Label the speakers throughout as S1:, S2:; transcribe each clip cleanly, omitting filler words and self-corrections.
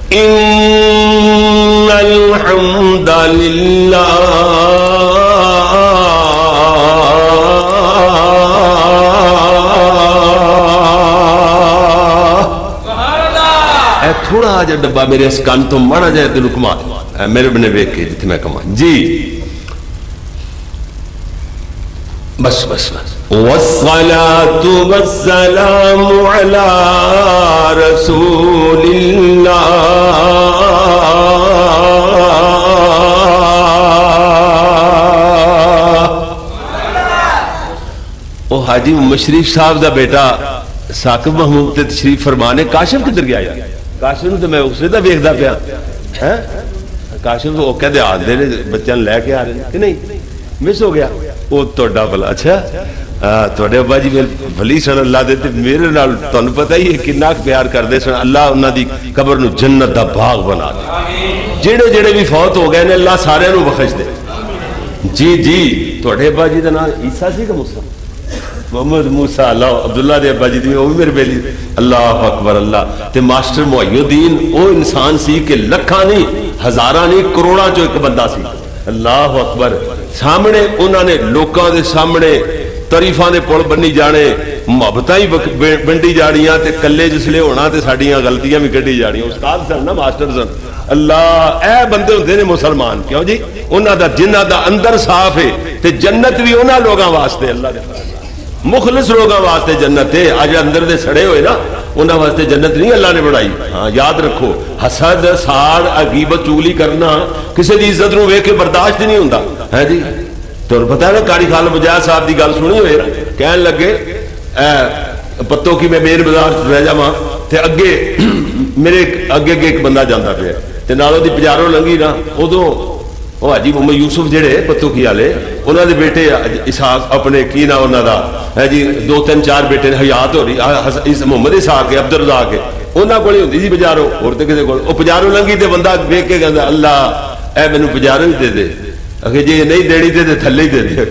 S1: إن الحمد لله تھوڑا جا ڈبا میرے اس کان تو مڑا جائے تو رکما میرے بنے بیک کے جتنے میں کما جی بس بس بس والصلاة والسلام على رسول اللہ او حاجی مشریف صاحب دا بیٹا ثاقب محمود تے تشریف فرمانے کاشف کدھر گیا یار کاشف نو تے میں اسے دا ویکھدا پیا ہیں کاشف وہ کہندے آ دے بچیاں لے کے آ رہے کہ نہیں مس ہو گیا وہ توڑا بلا اچھا توڑے ابا جی بھلی سن اللہ دے تے میرے نال تانوں پتہ ہی ہے کتنا پیار کردے سن اللہ انہاں دی قبر نو جنت دا باغ بنا دے جڑے جڑے بھی فوت ہو گئے نے اللہ سارے نو بخش دے جی جی توڑے ابا جی دا نام عیسیٰ سی کہ موسیٰ محمد موسیٰ اللہ عبداللہ دے ابا جی دی وہ بھی میرے بیلی اللہ اکبر اللہ تے ماسٹر محی الدین او انسان سی کہ لکھاں نہیں ہزاراں نہیں کروڑاں جو ایک بندہ سی اللہ اکبر سامنے انہوں نے لوکاں دے سامنے تریفاں دے پل بنی جانے محبتاں ہی بنڈی جانیاں تے کلے جس لئے ہونا تے ساڑیاں غلطیاں بھی کٹی جانیاں استاد سن نا ماسٹر سن اللہ اے بندے ہوندے نے مسلمان کیوں جی انہاں دا جنہ دا اندر صاف ہے تے جنت بھی انہاں لوگاں واسطے اللہ دے مخلص لوگاں واسطے جنت ہے آج اندر دے سڑے ہوئے نا انہاں واسطے جنت نہیں اللہ نے بڑھائی ہاں یاد رکھو حسد ساڑ عغیبت چغلی کرنا کسی دی عزت نو ویکھ کے برداشت نہیں ہوندا ہے جی تو پتہ ہے نا قاری خالد مجاہد صاحب دی گل سنی ہوئے کہن لگے پتوں کی میں میر بازار رہ جاواں تے اگے میرے اگے ایک بندہ جاندا پیا تے نالوں دی پجاروں لنگھی نا ادوں وہ حاجی محمد یوسف جڑے پتو کی والے انہوں نے بیٹے اسحاق اپنے کی نا انہوں دا ہے جی 2 3 4 بیٹے حیات ہو رہی محمد اسحاق کے عبدالرزاق کے انہوں کو ہوندی سی پجاروں اور تے کسے کول او پجاروں لنگھی تے بندہ ویکھ کے کہندا اللہ اے مینوں پجاروں ہی دے دے اگے جی نہیں دیڑی تے تھلے ہی دے دے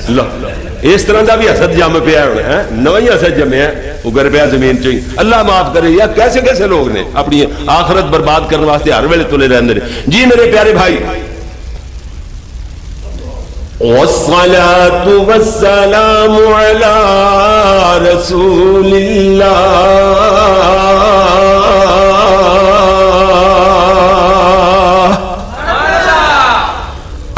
S1: اللہ اس طرح دا بھی حسد جم پیا ہونا ہے نواں ہی حسد جمیا اگر پیا زمین چ اللہ معاف کرے یا کیسے کیسے لوگ نے اپنی آخرت برباد کرنے واسطے ہر ویلے تلے رہندے جی میرے پیارے بھائی والصلاة والسلام على رسول الله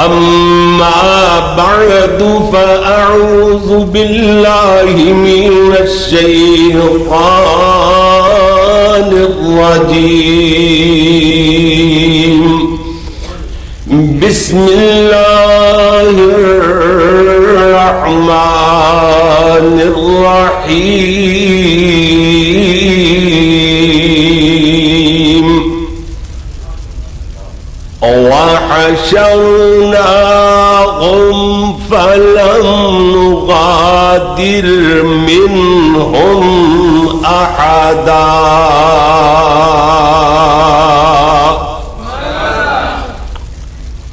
S1: أما بعد فأعوذ بالله من الشيطان الرجيم بسم الله الرحمن الرحيم وحشرناهم فلم نغادر منهم أحدا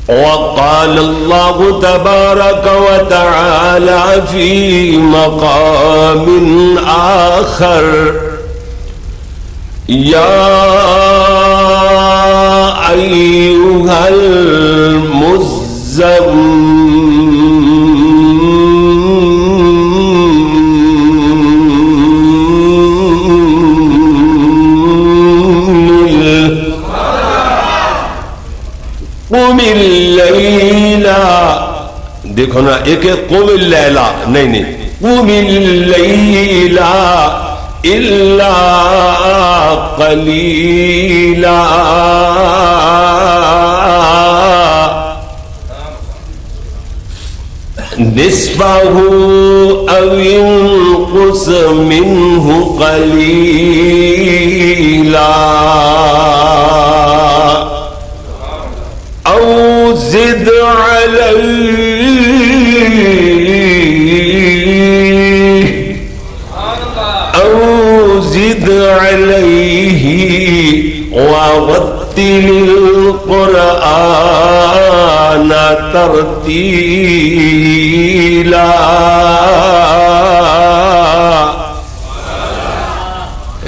S1: وقال الله تبارك وتعالى في مقام آخر يا أيها قم الليل دیکھو نا ایک قم اللیل نہیں نہیں قم اللیل الا قلیلا نصفه او انقص منه قلیلا او زد علیہ او زد علیہ ورتل القرآن ترتیلا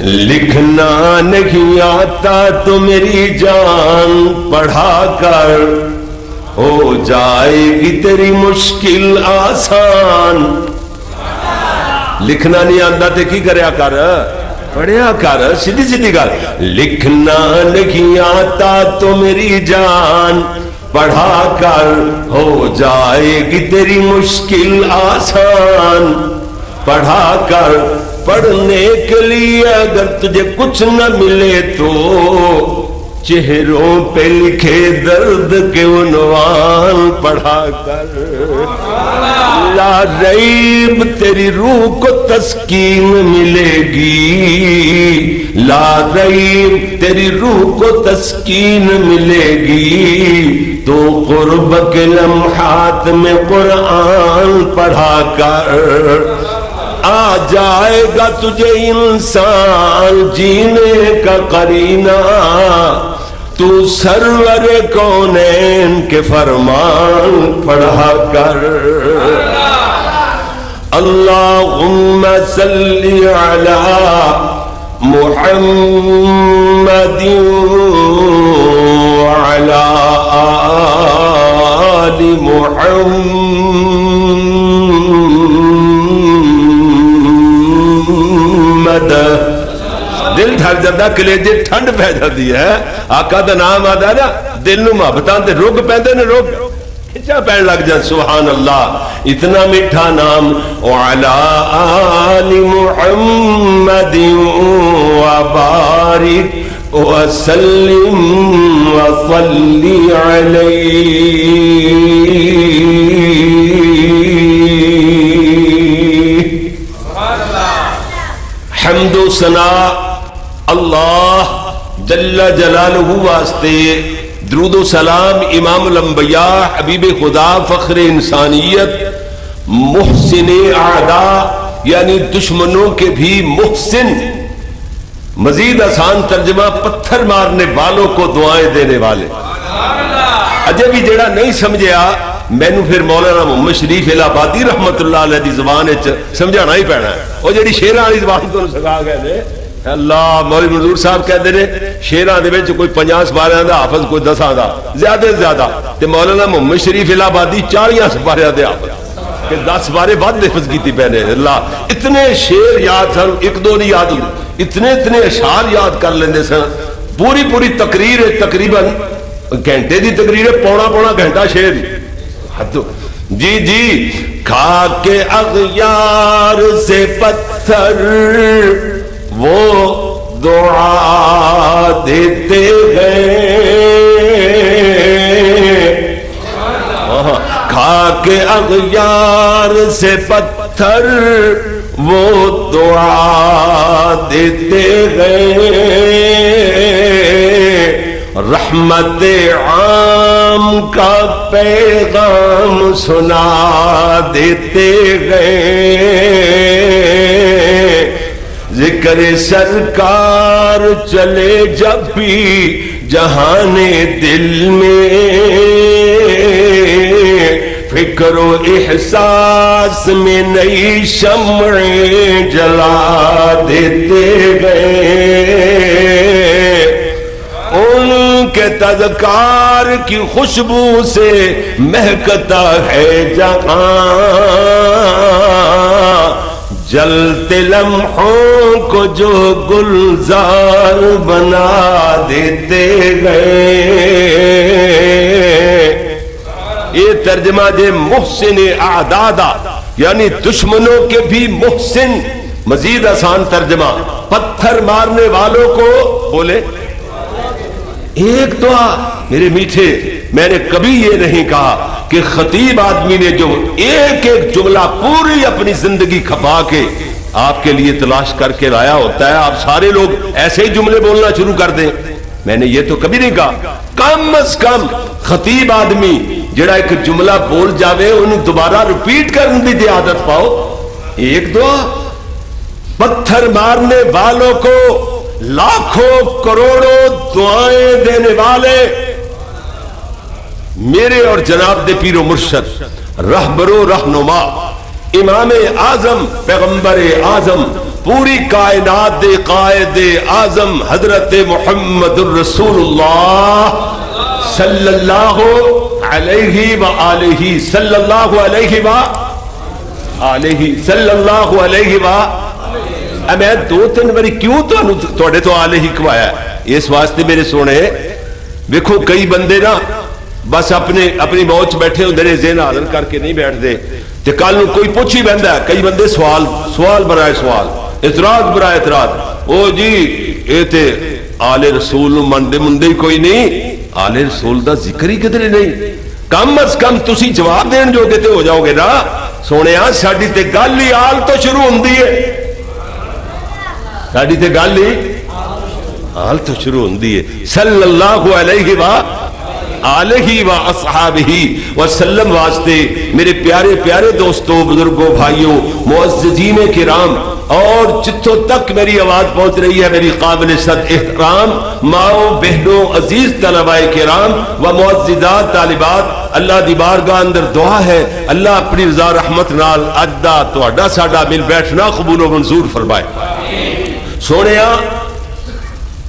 S1: لکھنا نہیں آتا تو میری جان پڑھا کر، ہو جائے گی تیری مشکل آسان۔ لکھنا نہیں آتا تے کی کریا کر، پڑھیا کر، سیدھی سیدھی گل۔ لکھنا نہیں آتا تو میری جان پڑھا کر، ہو جائے گی تیری مشکل آسان۔ پڑھا کر، پڑھنے کے لیے اگر تجھے کچھ نہ ملے تو چہروں پہ لکھے درد کے عنوان پڑھا کر۔ لا ریب تیری روح کو تسکین ملے گی، لا ریب تیری روح کو تسکین ملے گی، تو قرب کے لمحات میں قرآن پڑھا کر۔ آ جائے گا تجھے انسان جینے کا قرینہ، تو سرور کونین کے فرمان پڑھا کر۔ اللہم صلی علی محمد وعلی آل محمد۔ دل تھک جاتا، کلیجے ٹھنڈ پہ جاتی ہے، آقا دا نام آتا ہے نا، دل نو محبتاں تے رگ پیندے نے، رگ کھچا پین لگ جائے۔ سبحان اللہ، اتنا میٹھا نام۔ وعلی آل محمد وبارک وسلم وصلی علیہ۔ حمد و ثنا اللہ جل جلالہ واسطے، درود و سلام امام الانبیاء حبیب خدا فخر انسانیت محسن اعداء یعنی دشمنوں کے بھی محسن، مزید آسان ترجمہ پتھر مارنے والوں کو دعائیں دینے والے۔ اجے بھی جڑا نہیں سمجھیا مینو پھر مولانا محمد شریف الہبادی رحمت اللہ علیہ دی زبان سمجھانا ہی پینا ہے۔ وہ جڑی شیراں والی زبان تو سکھا گئے نے، اللہ مولوی منظور صاحب کہتے ہیں شیراں دے وچ کوئی 50 سپاریاں دا حافظ، کوئی 10 دا، زیادہ سے زیادہ تے مولانا محمد شریف الہبادی 40 سپاریاں دے حافظ، کہ 10 سپارے بعد حفظ کیتی پے نے۔ اللہ اتنے شیر یاد سن، ایک دو نہیں یاد ہوندے، اتنے اشعار یاد کر لیندے سن۔ پوری تقریر تقریباً گھنٹے دی تقریر ہے، پونا گھنٹہ شیر جی کھا کے اغیار سے پتھر وہ دعا دیتے ہیں، کھا کے اغیار سے پتھر وہ دعا دیتے ہیں، رحمت عام کا پیغام سنا دیتے گئے، ذکر سرکار چلے جب بھی جہان دل میں، فکر و احساس میں نئی شمعیں جلا دیتے گئے، ان کے تذکار کی خوشبو سے مہکتا ہے جہاں، جلتے لمحوں کو جو گلزار بنا دیتے گئے۔ یہ ترجمہ جے محسن اعدادا یعنی دشمنوں کے بھی محسن، مزید آسان ترجمہ پتھر مارنے والوں کو بولے ایک دعا۔ میرے میٹھے، میں نے کبھی یہ نہیں کہا کہ خطیب آدمی نے جو ایک جملہ پوری اپنی زندگی کھپا کے آپ کے لیے تلاش کر کے لایا ہوتا ہے، آپ سارے لوگ ایسے ہی جملے بولنا شروع کر دیں، میں نے یہ تو کبھی نہیں کہا۔ کم از کم خطیب آدمی جڑا ایک جملہ بول جاوے انہیں دوبارہ ریپیٹ کرنے دی عادت پاؤ۔ ایک دعا، پتھر مارنے والوں کو لاکھوں کروڑوں دعائیں دینے والے میرے اور جناب دے پیر و مرشد رہبر و رہنما امام اعظم پیغمبر اعظم پوری کائنات دے قائد اعظم حضرت محمد الرسول اللہ صلی اللہ علیہ وآلہ صلی اللہ علیہ وآلہ صلی اللہ علیہ وآلہ. میں دو تین باری کیوں تھوڑے تو آلے ہی کوایا ہے؟ اس واسطے میرے سونے دیکھو کئی بندے نا بس اپنی موت بیٹھے ہوں ذہن حاضر کر کے نہیں بیٹھ دے تے کل کوئی پوچھ ہی بہندا ہے. کئی بندے سوال برائے سوال، اعتراض برائے اعتراض. او جی اے تے آل رسول مندے مندے ہی کوئی نہیں، آل رسول دا ذکر ہی کدھر نہیں. کم از کم تسی جواب دین جوگے تے ہو جاؤ گے نا. سونیا ساڈی تے گل ہی آل تو شروع ہوندی ہے، ساڈی تے گل ہی آل تو شروع ہوندی ہے. صلی اللہ علیہ آلہ و اصحابہ وسلم واسطے میرے پیارے پیارے دوستوں، بزرگوں، بھائیوں، معززین کرام، اور جتوں تک میری آواز پہنچ رہی ہے میری قابل صد احترام ماؤں بہنوں، عزیز طلباء کرام و معززات طالبات، اللہ دی بارگاہ اندر دعا ہے اللہ اپنی رضا رحمت نال اج دا تہاڈا ساڈا مل بیٹھنا قبول و منظور فرمائے. سونیا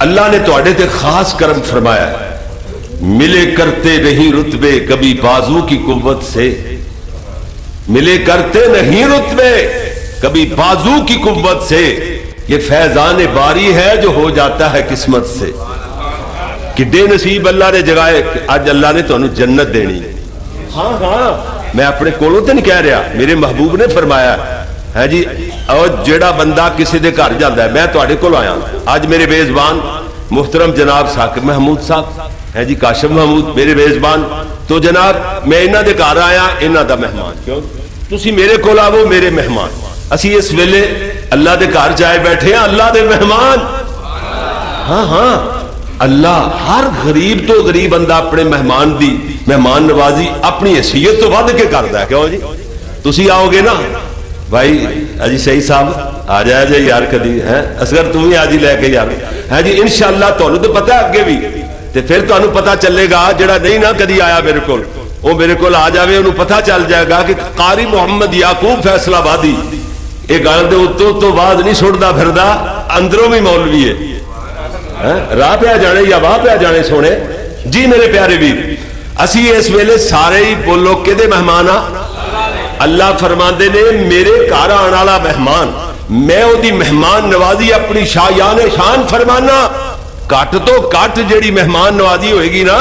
S1: اللہ نے تہاڈے تے خاص کرم فرمایا ہے. ملے کرتے نہیں رتبے کبھی بازو کی قوت سے، ملے کرتے نہیں رتبے کبھی بازو کی قوت سے، یہ فیضان باری ہے جو ہو جاتا ہے قسمت سے. کڈے نصیب اللہ نے جگائے. آج اللہ نے تو انہوں جنت دینی. ہاں میں اپنے کولوں تے نہیں کہہ رہا، میرے محبوب نے فرمایا ہے جی. اور جیڑا بندہ کسی دے گھر جاتا ہے، میں تواڈے کول آیا آج میرے میزبان محترم جناب ثاقب محمود صاحب ہے جی، کاشف محمود میرے میزبان، تو جناب میں انہاں دے گھر آیا، انہاں دا مہمان. کیوں تسی میرے کول آو میرے مہمان. اسی اس ویلے اللہ دے گھر جائے بیٹھے ہیں، اللہ دے مہمان. ہاں اللہ ہر غریب تو غریب بندہ اپنے مہمان دی مہمان نوازی اپنی حیثیت تو ود کے کردا ہے. کیوں جی تسی آؤ گے نا بھائی اجی صحیح صاحب آ جائے جی یار کدی ہے اصغر تم ہی آج ہی لے کے یار ہے جی انشاءاللہ. تانوں تو پتہ ہے اگے بھی تے پھر تانوں پتہ چلے گا جڑا نہیں نا کدی آیا میرے کول وہ میرے کول آ جاوے، انہوں پتہ چل جائے گا کہ قاری محمد یعقوب فیصلہ آبادی یہ گل دے اتوں تو بعد نہیں چھوڑدا پھردا، اندروں بھی مولوی ہے. راہ پہ جانے یا واہ پہ جانے. سونے جی میرے پیارے ویر، اسی اس ویلے سارے ہی بولو کدے مہمان آ. اللہ فرماندے نے میرے گھر آنے والا مہمان میں او دی مہمان نوازی اپنی شایان شان فرمانا. کٹ تو کٹ جیڑی مہمان نوازی ہوئے گی نا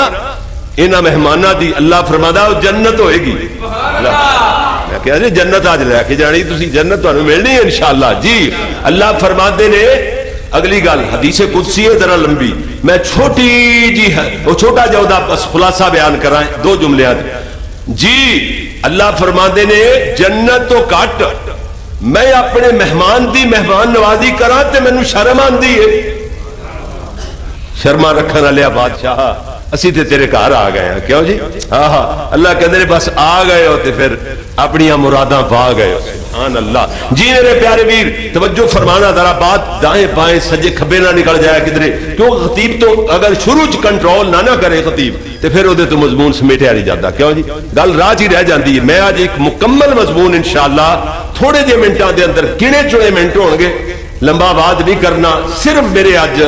S1: انہاں مہمانہ دی اللہ فرمادا وہ جنت ہوئے گی. میں کہا جی جنت آج لے کے جانی تسی جنت تو ہمیں ملنی ہے انشاءاللہ. جی اللہ فرماندے نے اگلی گل حدیث قدسی ہے ذرا لمبی، میں چھوٹی جی ہے وہ چھوٹا جودا بس خلاصہ بیان کرائیں دو جملے جی. اللہ فرماندے نے جنت تو کٹ میں اپنے مہمان دی مہمان نوازی کرا تے مینوں شرم آندی ہے. شرما رکھن والے بادشاہ اسی تے تیرے گھر آ گئے ہیں. کیوں جی ہاں اللہ کہندے نے بس آ گئے ہو تے پھر اپنی مراداں پا گئے ہو. سبحان اللہ. جی میرے پیارے ویر توجہ فرمانا ذرا بات دائیں بائیں سجے کھبے نہ نکل جائے کدھرے. کیوں خطیب تو اگر شروع چ کنٹرول نہ کرے خطیب تے پھر وہ تو مضمون سمیٹیا نہیں جاتا. کیوں جی گل راہ ہی رہ جاتی ہے. میں آج ایک مکمل مضمون انشاءاللہ تھوڑے جے منٹاں دے اندر گنے چنے منٹ ہون گے، لمبا بات نہیں کرنا، صرف میرے اج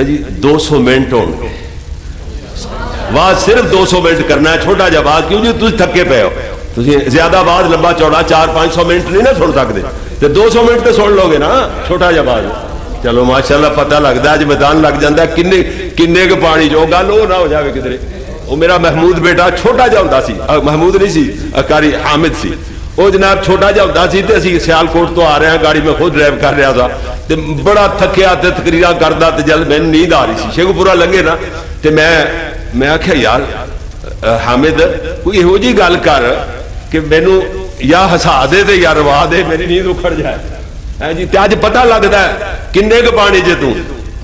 S1: جی 200 منٹ ہون گے. بات صرف 200 منٹ کرنا ہے. چھوٹا جا بات کیوں جی تسی تھکے پے ہو، تسی زیادہ بات لمبا چوڑا 400-500 منٹ نہیں نا سن سکتے تے 200 منٹ تے سن لو گے نا چھوٹا جا بات. چلو ماشاءاللہ پتہ لگدا ہے اج میدان لگ جاندا ہے کنے کے پانی جو گل وہ نہ ہو جاوے کدھر. وہ میرا محمود بیٹا چھوٹا جا ہوندا سی، محمود نہیں سی قاری حامد سی، وہ جناب چھوٹا جا ہوندا سی تے اسی سیالکوٹ تو آ رہے ہیں گاڑی میں خود ڈرائیو کر رہا تھا تے بڑا تھکیا تے تقریراں کردا تے جل میں نیند آ رہی سی شیخو پورا لنگے نا تے میں آخیا یار حامد کوئی یہو جی گل کر کہ مینوں یا ہسا دے تے یا روا دے میری نیند اکھڑ جائے جی. تے اج پتہ لگدا ہے کنے کے پانی چ تو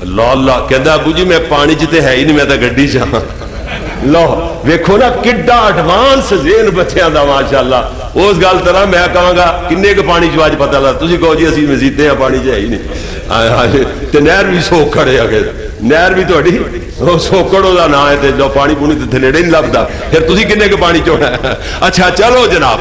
S1: اللہ اللہ کہندا ابو جی میں پانی چ تے ہے ہی نہیں میں تے گڈی چ ہاں. لو ویکھو نا کڈا ایڈوانس ذہن بچیاں دا ماشاءاللہ. اس گل طرح میں کہاں گا کنے کے پانی چ اج پتہ لگدا تسی کہو جی اسی مزیدے ہیں پانی چ ہے ہی نہیں تے نہر بھی سو کھڑے اگے ਨਹਿਰ ਵੀ ਤੁਹਾਡੀ ਉਹ ਸੋਕੜ ਉਹਦਾ ਨਾਂ ਹੈ, ਤੇ ਜੋ ਪਾਣੀ ਪੂਣੀ ਤੇ ਨੇੜੇ ਨਹੀਂ ਲੱਭਦਾ, ਫਿਰ ਤੁਸੀਂ ਕਿੰਨੇ ਕੁ ਪਾਣੀ ਚੋਣਾ। ਅੱਛਾ ਚਲੋ ਜਨਾਬ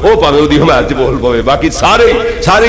S1: ਉਹ ਭਾਵੇਂ ਉਹਦੀ ਹਮਾਇਤ ਚ ਬੋਲ ਪਵੇ, ਬਾਕੀ ਸਾਰੇ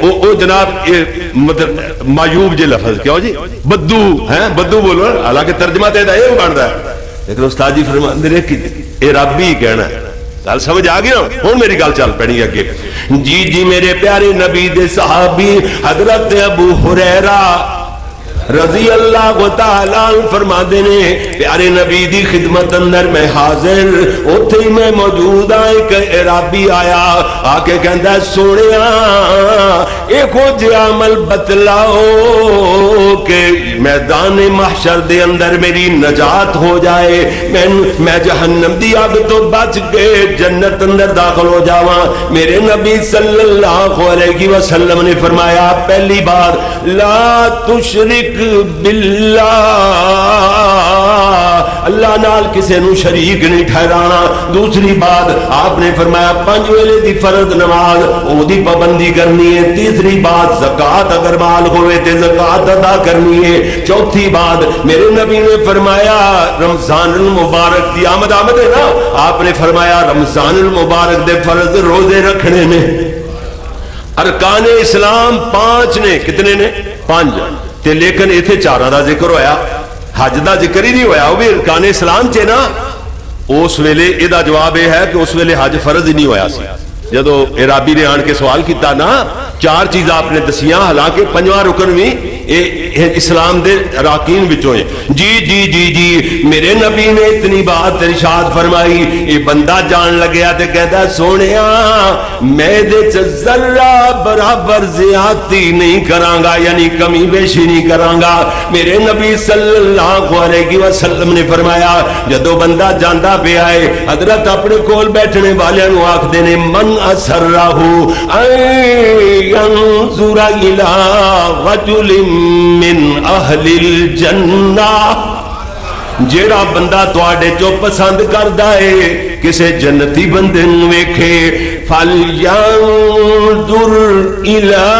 S1: او جناب مطلب معیوب جے لفظ کیوں جی بدو ہیں بدو بولو حالانکہ ترجمہ تے دا یہ بندا ہے لیکن استاد جی فرماندے نے کہ اے رب ہی کہنا ہے گل سمجھ آ گئی نا ہن میری گل چل پڑی اگے جی جی میرے پیارے نبی دے صحابی حضرت ابو ہریرہ رضی اللہ تعالیٰ فرما دینے پیارے نبی دی خدمت اندر میں حاضر اتھے ہی میں موجود آئے کہ عرابی آیا آکے کہندہ سونیا ایک ہو جے عمل بتلاؤ کہ میدان محشر دے اندر میری نجات ہو جائے میں جہنم دی آگ تو بچ کے جنت اندر داخل ہو جاواں میرے نبی صلی اللہ علیہ وسلم نے فرمایا پہلی بات لا تشرک باللہ اللہ نال کسے نو شریک نہیں ٹھہرانا دوسری بات آپ نے فرمایا 5 ویلے دی فرض نماز او دی پابندی کرنی ہے تیسری بات زکوٰۃ اگر مال ہوئے تے زکوٰۃ ادا کرنی ہے چوتھی بات میرے نبی نے فرمایا رمضان المبارک دی آمد ہے نا آپ نے فرمایا رمضان المبارک دے فرض روزے رکھنے نے ارکان اسلام 5 نے کتنے نے 5 تے لیکن ایتھے 4 دا ذکر ہویا حج دا ذکر ہی نہیں ہویا وہ بھی ارکان اسلام چے نا اس ویلے اے دا جواب یہ ہے کہ اس ویلے حج فرض ہی نہیں ہویا سی جدو عرابی نے آن کے سوال کیتا نا 4 چیز آپ نے دسیاں حالانکہ 5واں رکن بھی اسلام دے راکین وچوں ہیں جی جی جی جی میرے نبی نے اتنی بات ارشاد فرمائی یہ بندہ جان لگیا تے کہتا سونیا میں دے چ ذرہ برابر زیادتی نہیں کرانگا یعنی کمی بیشی نہیں کرانگا میرے نبی صلی اللہ علیہ وسلم نے فرمایا جدو بندہ جاندہ پہ آئے حضرت اپنے کول بیٹھنے والے نو آکھ دینے من اسرہو ينظر إلى رجل من أهل الجنة جیڑا بندہ تواڈے چو پسند کردا ہے کسے جنتی بندے نوں ویکھے فَلْيَنظُرْ إِلَىٰ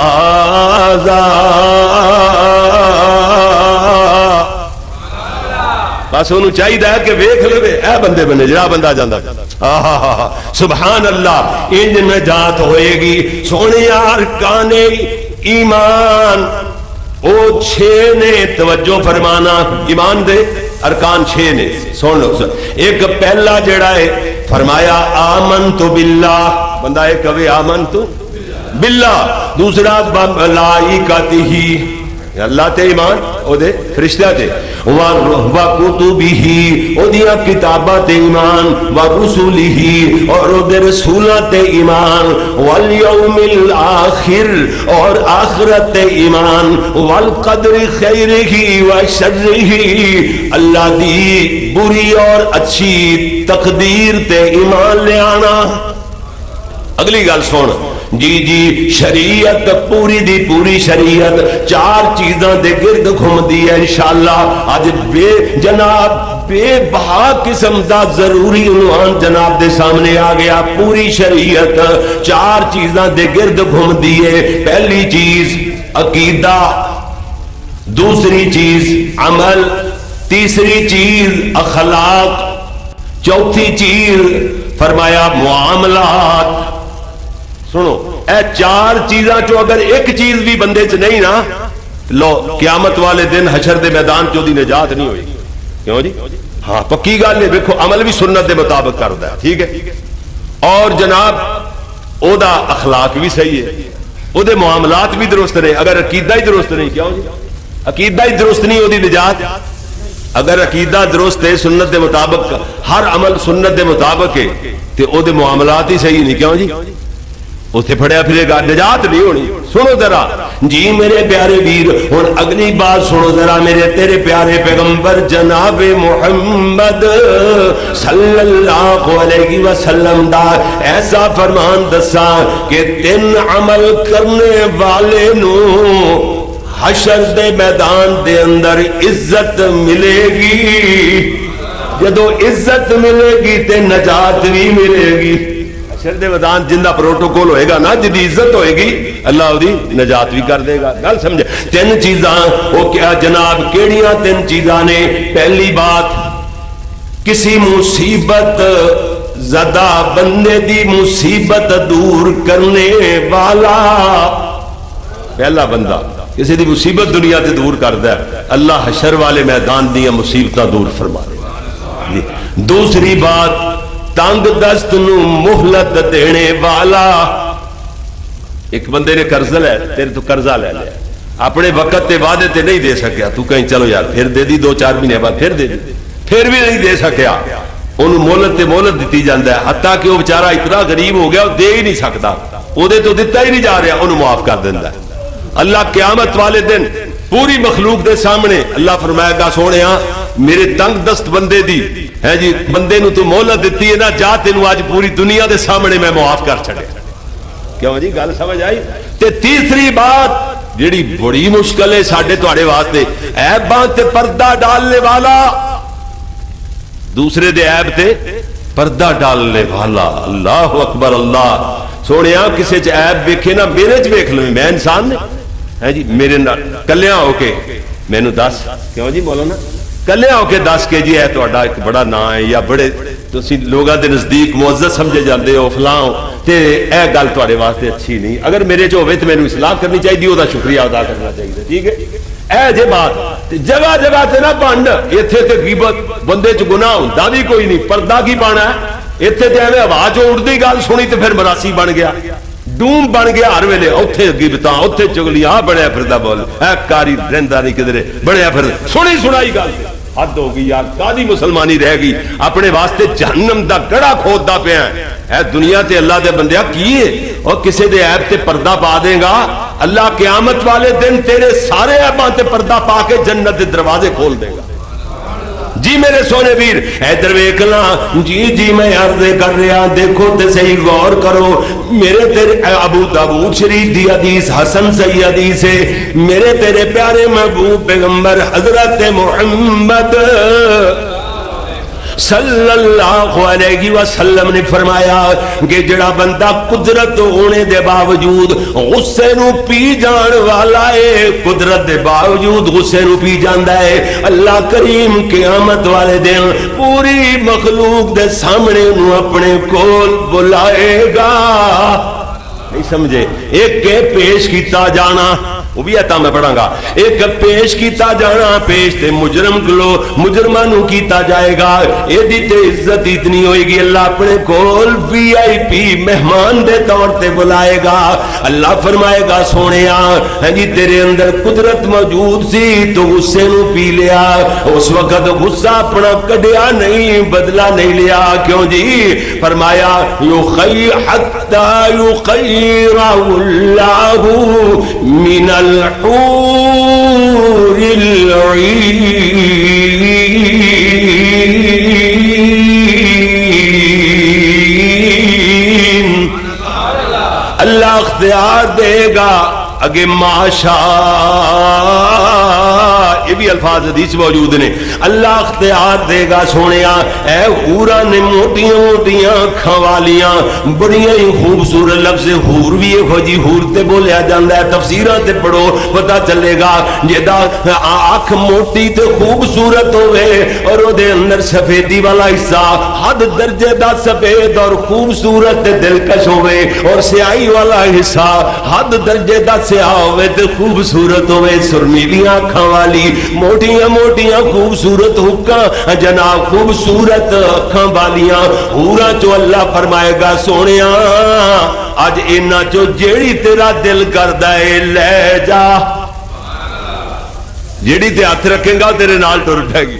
S1: هَٰذَا بس انہوں چاہیے کہ ویکھ لے اے بندے بنے جڑا بندہ جاندا سبحان اللہ انج نجات ہوئے گی سونے ارکان ایمان او 6 نے توجہ فرمانا ایمان دے ارکان 6 نے سن لو ایک پہلا جڑا ہے فرمایا آمنت باللہ بندہ ایک کہے آمنت باللہ دوسرا ملائکتہ اللہ تے ایمان او دے فرشتہ تے وَكُتُبِهِ او دیا کتابات ایمان وَرُسُلِهِ اور او دے رسولات ایمان وَالْيَوْمِ الْآخِرِ اور آخرت ایمان وَالْقَدْرِ خَيْرِهِ وَشَرِّهِ اللہ دی بری اور اچھی تقدیر تے ایمان لے آنا اگلی گل سن جی جی شریعت پوری دی پوری شریعت 4 چیزاں دے گرد گھوم دی ہے انشاءاللہ آج بے جناب بے بہا قسم دا ضروری عنوان جناب دے سامنے آ گیا پوری شریعت 4 چیزاں دے گرد گھوم دی ہے پہلی چیز عقیدہ دوسری چیز عمل تیسری چیز اخلاق چوتھی چیز فرمایا معاملات سنو اے 4 چیزاں چو اگر ایک چیز بھی بندے چ نہیں نا لو قیامت والے دن حشر دے میدان چو دی نجات نہیں ہوئی کیوں جی ہاں پکی گل ہے دیکھو عمل بھی سنت دے مطابق کردا ہے ٹھیک ہے اور جناب او دا اخلاق بھی صحیح ہے او دے معاملات بھی درست رہے اگر عقیدہ ہی درست نہیں کیوں جی عقیدہ ہی درست نہیں او دی نجات اگر عقیدہ درست ہے سنت دے مطابق ہر عمل سنت دے مطابق ہے تے او دے معاملات ہی صحیح نہیں کیوں جی اسے پھڑیا پھرے گا نجات نہیں ہونی سنو ذرا جی میرے پیارے ویر اور اگلی بات سنو ذرا میرے تیرے پیارے پیغمبر جناب محمد صلی اللہ علیہ وسلم دا ایسا فرمان دسا کہ 3 عمل کرنے والے نو حشر دے میدان دے اندر عزت ملے گی جدو عزت ملے گی تے نجات بھی ملے گی حشر دے میدان جندہ پروٹوکول ہوئے گا نا جدی عزت ہوئے گی اللہ دی نجات بھی کر دے گا گل سمجھے 3 چیزاں وہ کیا جناب کیڑیاں 3 چیزاں نے پہلی بات کسی مصیبت زدہ بندے دی مصیبت دور کرنے والا پہلا بندہ کسی دی مصیبت دنیا تے دور کردا ہے اللہ حشر والے میدان دیا مصیبتاں دور فرما دے. دوسری بات تنگ دست نو مہلت دینے والا. ایک بندے نے قرضہ لے تیرے تو قرضہ لے لیا اپنے وقت تے وعدے تے نہیں دے سکیا تو کہیں چلو یار پھر دے دی 2-4 مہینے بعد پھر دے دی پھر بھی نہیں دے سکیا انہوں مہلت تے مہلت دیتی جاندہ ہے حتیٰ کہ وہ بیچارہ اتنا غریب ہو گیا وہ دے ہی نہیں سکتا وہ دے تو دیتا ہی نہیں جا رہا انہوں معاف کر دیندہ ہے. اللہ قیامت والے دن پوری مخلوق دے سامنے اللہ فرمائے گا سونے میرے تنگ دست بندے دی ہے جی بندے نو تو مہلت دیتی ہے نا جا تینوں آج پوری دنیا دے سامنے میں معاف کر چھڑے. کیوں جی گل سمجھ آئی. تے تیسری بات جیڑی بڑی مشکل ہے ساڈے تواڈے واسطے عیباں تے پردہ ڈالنے والا دوسرے دے عیب تے پردہ ڈالنے والا. اللہ اکبر. اللہ سونیا کسے چ عیب ویکھے نا میرے چ ویکھ لو میں انسان نے ہے جی میرے نال کلیاں ہو کے مینوں دس کیوں جی بولو نا کلیاں ہو کے دس کے جی ہے تہاڈا ایک بڑا نام ہے یا بڑے تسی لوگاں دے نزدیک معزز سمجھے جاندے ہو فلاں تے اے گل تہاڈے واسطے اچھی نہیں اگر میرے چ ہوے تے مینوں اصلاح کرنی چاہیے او دا شکریہ ادا کرنا چاہیے ٹھیک ہے اے جے بات جگہ جگہ تے نہ بنڈ ایتھے تے غیبت بندے چ گناہ ہوندا بھی کوئی نہیں پردہ کی پانا ہے ایتھے تے ایویں ہوا جو اڑدی گل سنی تے پھر مراسی بن گیا ڈوم بن گیا ہر ویلے اوتھے غیبتاں اوتھے چگلیاں بڑیا پھردا بول اے کاری رہندا نہیں کدھر بڑیا پھر سنی سنائی گل حد ہو گئی یار کادی مسلمانی رہ گئی اپنے واسطے جہنم دا گڑا کھوددا پیا اے دنیا تے اللہ دے بندیا کی ہے اور کسے دے عیب تے پردہ پا دے گا اللہ قیامت والے دن تیرے سارے عیباں تے پردہ پا کے جنت دے دروازے کھول دے گا. جی میرے سونے ویر ادھر ویکھنا جی میں عرض کر رہا دیکھو تے صحیح غور کرو میرے تیرے ابو داؤد شریف دی حدیث حسن صحیح حدیث ہے میرے تیرے پیارے محبوب پیغمبر حضرت محمد صلی اللہ علیہ وسلم نے فرمایا کہ جڑا بندہ قدرت ہونے دے باوجود غصے نو پی جان والا ہے قدرت دے باوجود غصے نو پی جاندا ہے اللہ کریم قیامت والے دن پوری مخلوق دے سامنے نو اپنے کول بلائے گا. نہیں سمجھے ایک کے پیش کیتا جانا وہ بھی آتا میں پڑھاں گا ایک پیش کیتا جانا پیش تے مجرم کلو مجرمانو کیتا جائے گا ایدی تے عزت اتنی ہوئے گی اللہ اپنے کول VIP مہمان دے طور تے بلائے گا. اللہ فرمائے گا سونیا ہے جی تیرے اندر قدرت موجود سی تو غصے نو پی لیا اس وقت غصہ اپنا کڈیا نہیں بدلہ نہیں لیا کیوں جی فرمایا حتی یخیر اللہ من الحور العین. اللہ اختیار دے گا اگے ماشاء یہ بھی الفاظ حدیث موجود نے اللہ اختیار دے گا سونیا اے حوراں نے موٹیاں موٹیاں اکھاں والیاں بڑیاں ہی خوبصورت لفظ حور بھی ہو جی حور تے بولیا جاندا ہے تفسیراں تے پڑھو پتہ چلے گا جدا اکھ موٹی تے خوبصورت ہوے اور او دے اندر سفیدی والا حصہ حد درجے دا سفید اور خوبصورت تے دلکش ہوے اور سیاہی والا حصہ حد درجے دا سیاہ ہوے تے خوبصورت ہوے سرمیلیاں اکھاں والی موٹیاں موٹیاں خوبصورت حکاں جناب خوبصورت اکھاں والیاں حوراں چو اللہ فرمائے گا سونیا اج انہاں چو جیڑی تیرا دل کردا اے لے جا جیڑی تے ہاتھ رکھے گا تیرے نال ٹر جائے گی.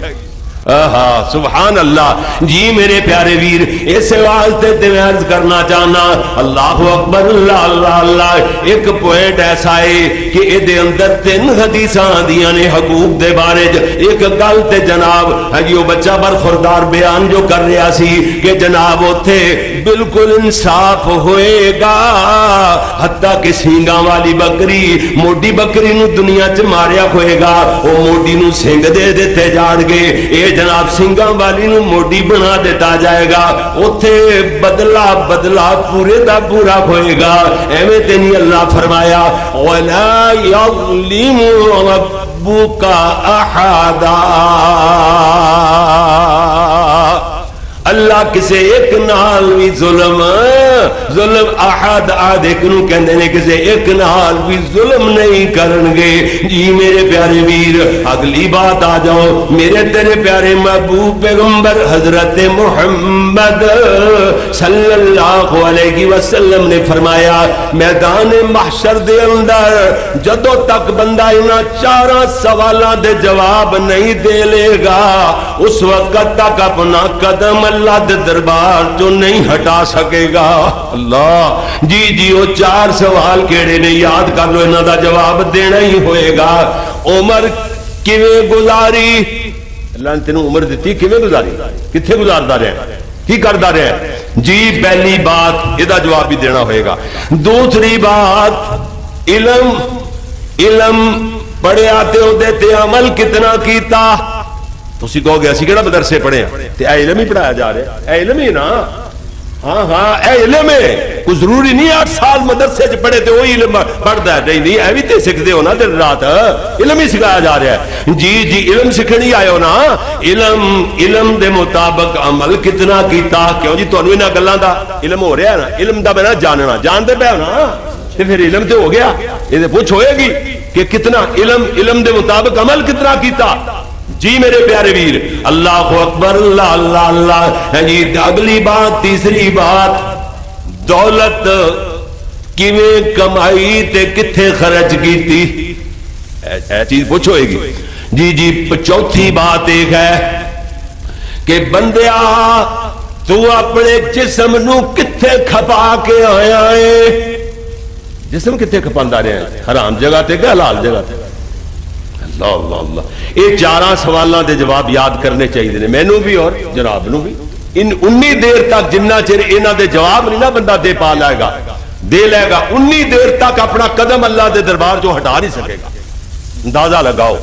S1: سبحان اللہ. جی میرے پیارے ویر اس واسطے تے میں عرض کرنا چاہنا اللہ اکبر اللہ اللہ اللہ ایک پوائنٹ ایسا ہے کہ اے دے اندر 3 حدیثاں دیاں نے حقوق دے بارے ایک گل تے جناب وہ بچہ برخوردار بیان جو کر رہا سی کہ جناب اوتھے بالکل انصاف ہوئے گا حتیٰ کہ سینگاں والی بکری موڈی بکری نو دنیا چ ماریا ہوئے گا وہ موڈی نو سنگ دے دیتے جاڑ گے اے جناب سنگاں والی نو موڈی بنا دیتا جائے گا اوتھے بدلہ بدلہ پورے دا پورا ہوئے گا. ایویں تے نہیں اللہ فرمایا وَلَا يَظْلِمُ رَبُّكَ أَحَدًا اللہ کسے ایک نال بھی ظلم احد احد ایک نو کہندے نے کسے ایک نال بھی ظلم نہیں کرن گے جی میرے پیارے ویر اگلی بات آ جاؤ میرے تیرے پیارے محبوب پیغمبر حضرت محمد صلی اللہ علیہ وسلم نے فرمایا میدان محشر دے اندر جدوں تک بندہ انہاں چاراں سوالاں دے جواب نہیں دے لے گا اس وقت تک اپنا قدم اللہ دے دربار جو نہیں ہٹا سکے گا. اللہ جی وہ 4 سوال کیڑے نے یاد کر لو انہاں دا جواب دینا ہی ہوئے گا. عمر کیویں گزاری اللہ نے تینوں عمر دیتی کیویں گزاری کتھے گزاردا رہیا کی کردا رہیا جی پہلی بات یہ جواب بھی دینا ہوئے گا. دوسری بات علم پڑھیا تے اودے تے عمل کتنا کیتا تسی کہو گے اسی کیڑا مدرسے پڑھے ہیں تے اے علم ہی پڑھایا جا رہا ہے اے علم ہی نا ہاں اے علم ہے کوئی ضروری نہیں 8 سال مدرسے چ پڑھے تے وہی علم پڑھدا ہے نہیں اے بھی تے سکھدے ہو نا دن رات علم ہی سکھایا جا رہا ہے جی علم سکھنی آئے ہو نا علم دے مطابق عمل کتنا کیتا کیوں جی تانوں انہاں گلاں دا علم ہو رہا ہے نا علم دا بنا جاننا جانتے پے ہو نا تے پھر علم تے ہو گیا یہ تے پوچھ ہوئے گی کہ کتنا علم دے مطابق عمل کتنا کیتا جی میرے پیارے ویر اللہ اکبر اللہ اللہ اللہ جی اگلی بات تیسری بات دولت کیویں کمائی تے کتھے خرچ کیتی اے چیز پوچھ ہوئے گی جی چوتھی بات ایک ہے کہ بندیا تو اپنے جسم نو کتھے کھپا کے آیا ہے جسم کتنے کھپاندا رہے ہیں حرام جگہ تے کہ حلال جگہ تے اللہ اللہ اللہ یہ 4 سوالاں دے جواب یاد کرنے چاہیے مینوں بھی اور جناب نو بھی ان 19 دیر تک جنہ چر انہاں دے جواب نہیں نا بندہ دے پا لائے گا دے لے گا 19 دیر تک اپنا قدم اللہ دے دربار جو ہٹا نہیں سکے گا. اندازہ لگاؤ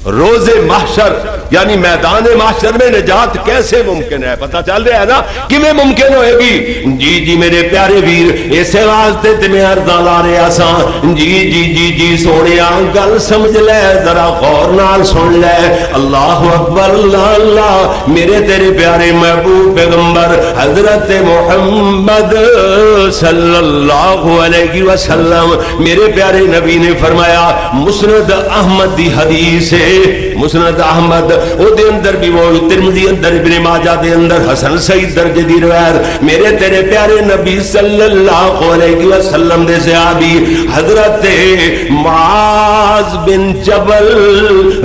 S1: روز محشر یعنی میدان محشر میں نجات کیسے ممکن ہے پتہ چل رہا ہے نا کیویں ممکن ہوئے گی جی میرے پیارے ویر اسے واسطے تے میں عرض لا رہا سا جی سونیا گل سمجھ لے ذرا غور نال سن لے اللہ اکبر اللہ اللہ میرے تیرے پیارے محبوب پیغمبر حضرت محمد صلی اللہ علیہ وسلم میرے پیارے نبی نے فرمایا مسند احمد دی حدیث ہے مسند احمد او دے اندر بھی وہ ترمذی اندر ابن ماجہ دے اندر حسن صحیح درجے دی روایت میرے تیرے پیارے نبی صلی اللہ علیہ وسلم دے صحابی حضرت معاذ بن جبل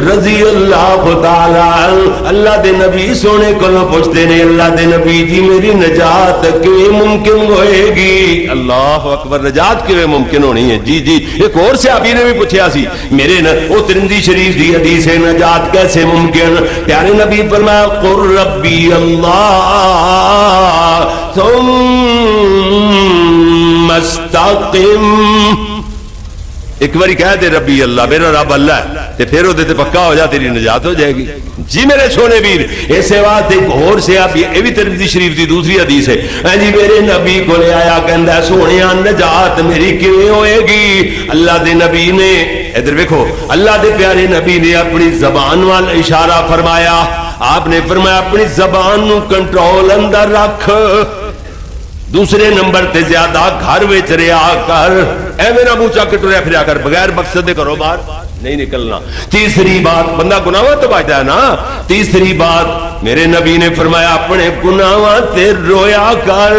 S1: رضی اللہ تعالی اللہ دے نبی سونے کو پوچھتے نے اللہ دے نبی جی میری نجات کیویں ممکن ہوئے گی اللہ اکبر نجات کیویں ممکن ہونی ہے جی ایک اور صحابی نے بھی پوچھا سی میرے او ترمذی شریف دی حدیث سے نجات کیسے ممکن پیارے نبی فرمایا قل ربی اللہ ثم استقم ایک باری کہہ دے ربی اللہ میرا رب اللہ ہے تے پھر وہ تے پکا ہو جا تیری نجات ہو جائے گی جی میرے سونے ویر ایسے بات ایک اور سے آپ یہ بھی ترمذی شریف دی دوسری حدیث ہے جی میرے نبی کو لے آیا کہندا سونیا نجات میری کیویں ہوئے گی اللہ دے نبی نے ادھر دیکھو اللہ دے پیارے نبی نے اپنی زبان وال اشارہ فرمایا آپ نے فرمایا اپنی زبان نو کنٹرول اندر رکھ دوسرے نمبر تے زیادہ گھر وچ رہیا کر اے میرا منہ چا کے ٹریا پھریا کر بغیر مقصد دے کرو باہر نہیں نکلنا. تیسری بات بندہ گناہاں تو بچدا ہے نا تیسری بات میرے نبی نے فرمایا اپنے گناہاں تے رویا کر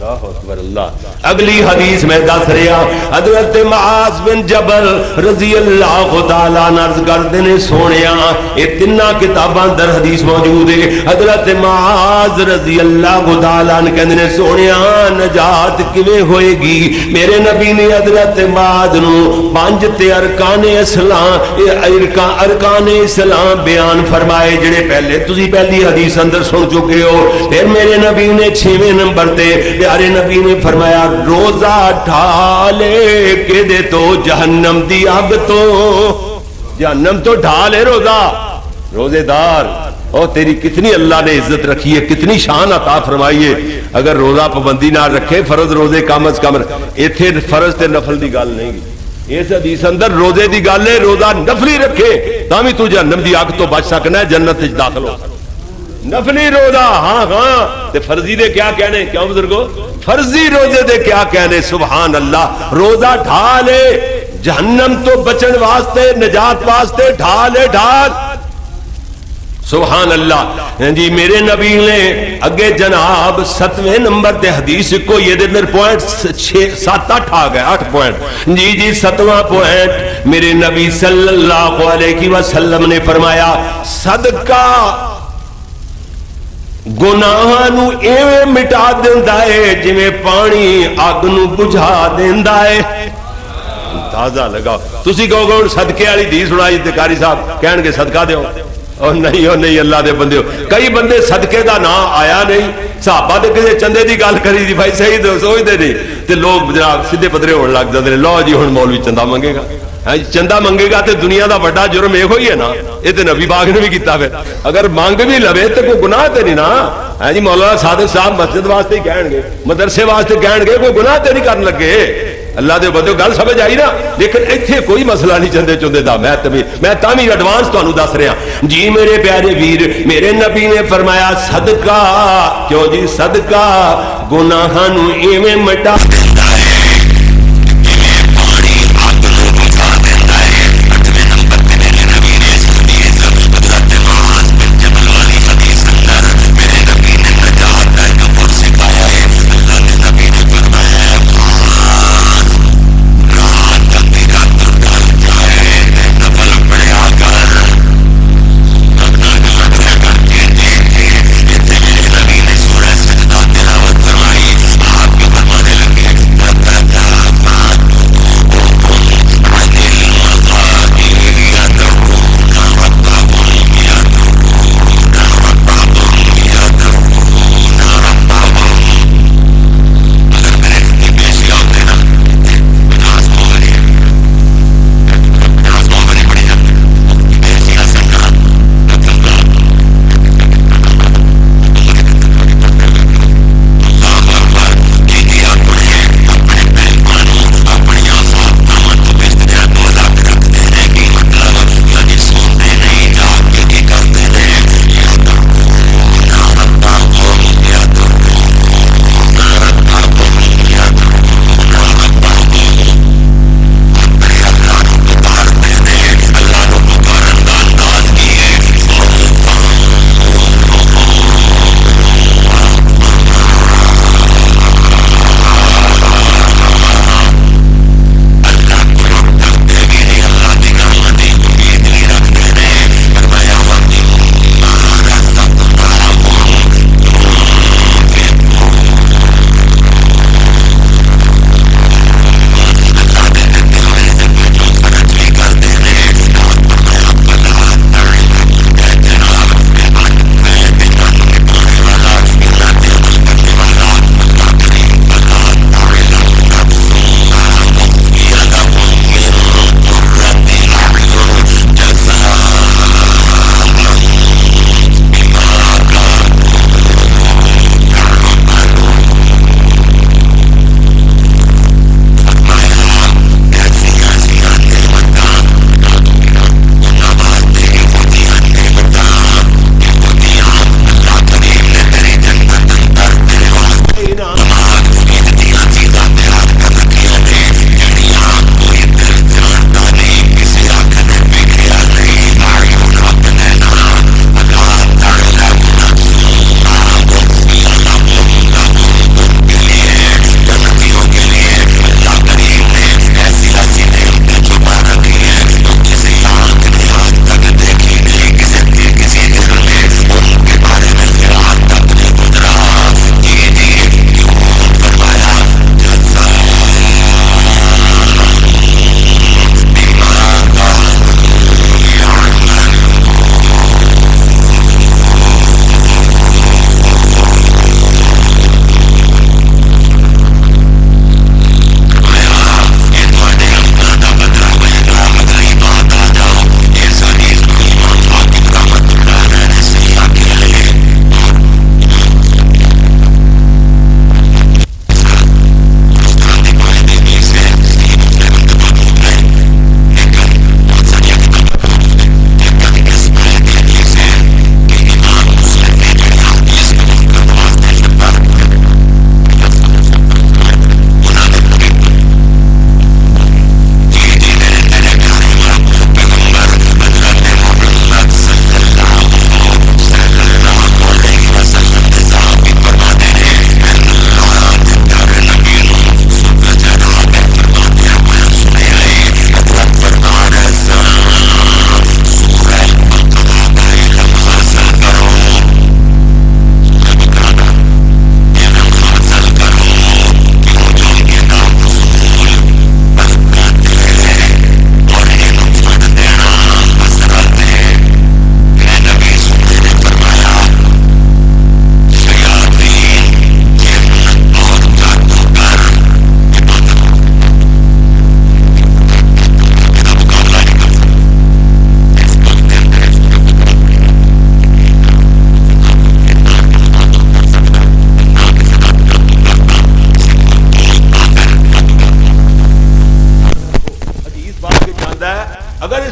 S1: اللہ اکبر اللہ. اگلی حدیث میں دس رہا حضرت معاذ بن جبل رضی اللہ تعالیٰ عرض کرتے نے سونیا یہ تیناں کتاباں در حدیث موجود ہے حضرت معاذ رضی اللہ تعالیٰ نے کہندے نے سونیا نجات کیویں ہوئے گی میرے نبی نے حضرت معاذ نو 5 تے ارکان اسلام ارکان اسلام بیان فرمائے جڑے پہلے تسی پہلی حدیث اندر سن چکے ہو. پھر میرے نبی نے 6ویں نمبر تے پیارے نبی نے فرمایا روزہ ڈھالے کے دے تو جہنم دی آگ تو جہنم تو ڈھالے روزہ روزے دار اور تیری کتنی اللہ نے عزت رکھی ہے کتنی شان عطا فرمائی ہے. اگر روزہ پابندی نہ رکھے فرض روزے کم از کم ایتھے فرض تے نفل دی گل نہیں اس حدیث اندر روزے دی گل ہے روزہ نفلی رکھے تاں وی تو جہنم دی آگ تو بچ سکنا ہے جنت وچ داخل ہو نفلی روزہ ہاں ہاں تے فرضی دے کیا کہنے کیوں بزرگو فرضی روزے دے کیا کہنے سبحان اللہ روزہ ڈھالے جہنم تو بچن واسطے نجات واسطے ڈھالے ڈھال سبحان اللہ جی میرے نبی نے اگے جناب 7ویں نمبر تے حدیث کو یہ دے میرے پوائنٹ 7 8 آ گئے 8 پوائنٹ جی 7واں پوائنٹ میرے نبی صلی اللہ علیہ وسلم نے فرمایا صدقہ گناہاں نو ایویں مٹا دیندا ہے جویں پانی اگ نو بجھا دیندا ہے تازہ لگا تسی کہو گے صدقے والی دی سنائی تے قاری صاحب کہن گے صدقہ دیو اور نہیں اللہ دے بندے ہو کئی بندے صدقے دا نام آیا نہیں صحابہ دے کسے چندے دی گل کری دی بھائی صحیح تے سوچدے نہیں تے لوگ جناب سیدھے پدرے ہون لگ جاندے لو جی ہن مولوی چندہ منگے گا چندہ منگے گا تے دنیا دا بڑا جرم یہ ہوئی ہے نا یہ تے نبی پاک نے بھی کیتا پھر اگر مانگ بھی لوے تے کوئی گناہ تے نہیں نا ہے جی مولانا صادق صاحب مسجد واسطے ہی کہن گے مدرسے واسطے کہن گے کوئی گناہ تے نہیں کرن لگے اللہ دے بندے گل سمجھ آئی نا لیکن ایتھے کوئی مسئلہ نہیں چندے چندے دا میں تامی ایڈوانس تانوں دس رہا جی میرے پیارے ویر میرے نبی نے فرمایا صدقہ کیوں جی صدقہ گناہاں نو ایویں مٹا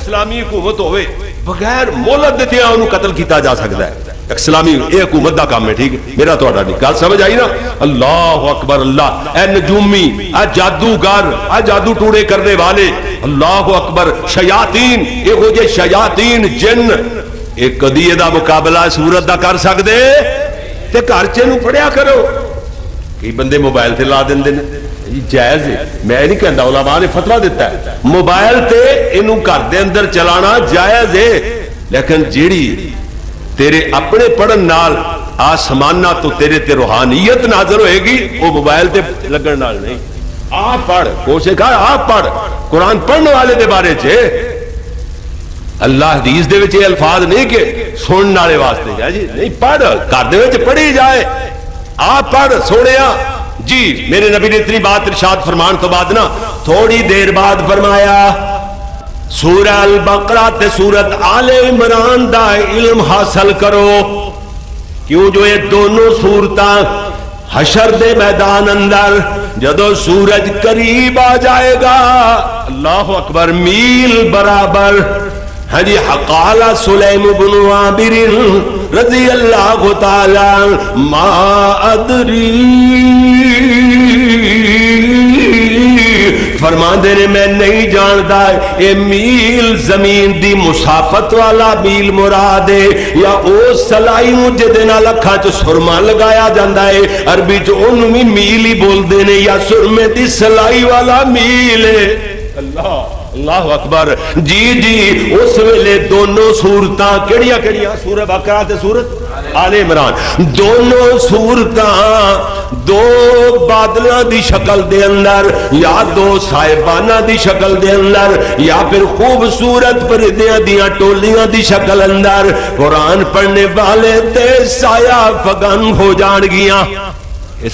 S1: اسلامی حکومت ہوئے بغیر مہلت دتے انہوں قتل کیتا جا سکتا ہے. اسلامی یہ حکومت دا کام ہے. ٹھیک ہے میرا تہاڈا نہیں. گل سمجھ آئی نا؟ اللہ اکبر اللہ. اے نجومی، اے جادوگر، اے جادو ٹوڑے کرنے والے، اللہ اکبر. شیاطین، یہو جے شیاطین جن ایک کدی دا مقابلہ سورت دا کر سکدے تے گھر چ نوں پڑھیا کرو. کئی بندے موبائل تے لا دیندے نے، جائز ہے، میں نہیں کہندا، علماء نے فتویٰ دیتا ہے موبائل تے اینوں گھر دے اندر چلانا جائز ہے. لیکن جیڑی تیرے اپنے پڑھن نال آسمانہ تو تیرے تے روحانیت نازل ہوئے گی، وہ موبائل تے لگن نال نہیں. آپ پڑھ، کوشش کر آپ پڑھ. قرآن پڑھنے والے دے بارے چھے اللہ حدیث دے وچ یہ الفاظ نہیں کہ سنن والے واسطے ہے جی، نہیں، پڑھ، گھر دے وچ پڑھی جائے. آپ پڑھ سونیا جی. میرے نبی نے اتنی بات ارشاد فرمان تو بعد نا تھوڑی دیر بعد فرمایا سورہ البقرہ تے سورت آل عمران دا علم حاصل کرو. کیوں جو یہ دونوں سورتاں حشر دے میدان اندر جدو سورج قریب آ جائے گا، اللہ اکبر، میل برابر، ہاں جی، قال سلیم بن عامر رضی اللہ تعالی ما ادری، فرماندے نے میں نہیں جانتا اے میل زمین دی مسافت والا میل مراد ہے یا او سلائی نو جدے نال اکھاں چ سرما لگایا جاندا ہے. عربی چ اونوں بھی میل ہی بولدے نے، یا سرمے دی سلائی والا میل ہے. اللہ اللہ اکبر. جی جی اس ویلے دونوں سورتاں کیڑیاں کیڑیاں؟ سورہ بقرہ تے سورت آل عمران، دونوں سورتاں دو بادلاں دی شکل دے اندر یا دو صاحبانہ دی شکل دے اندر یا پھر خوبصورت پرندیاں دیاں ٹولیاں دی شکل اندر قرآن پڑھنے والے تے سایہ فگن ہو جان گیاں،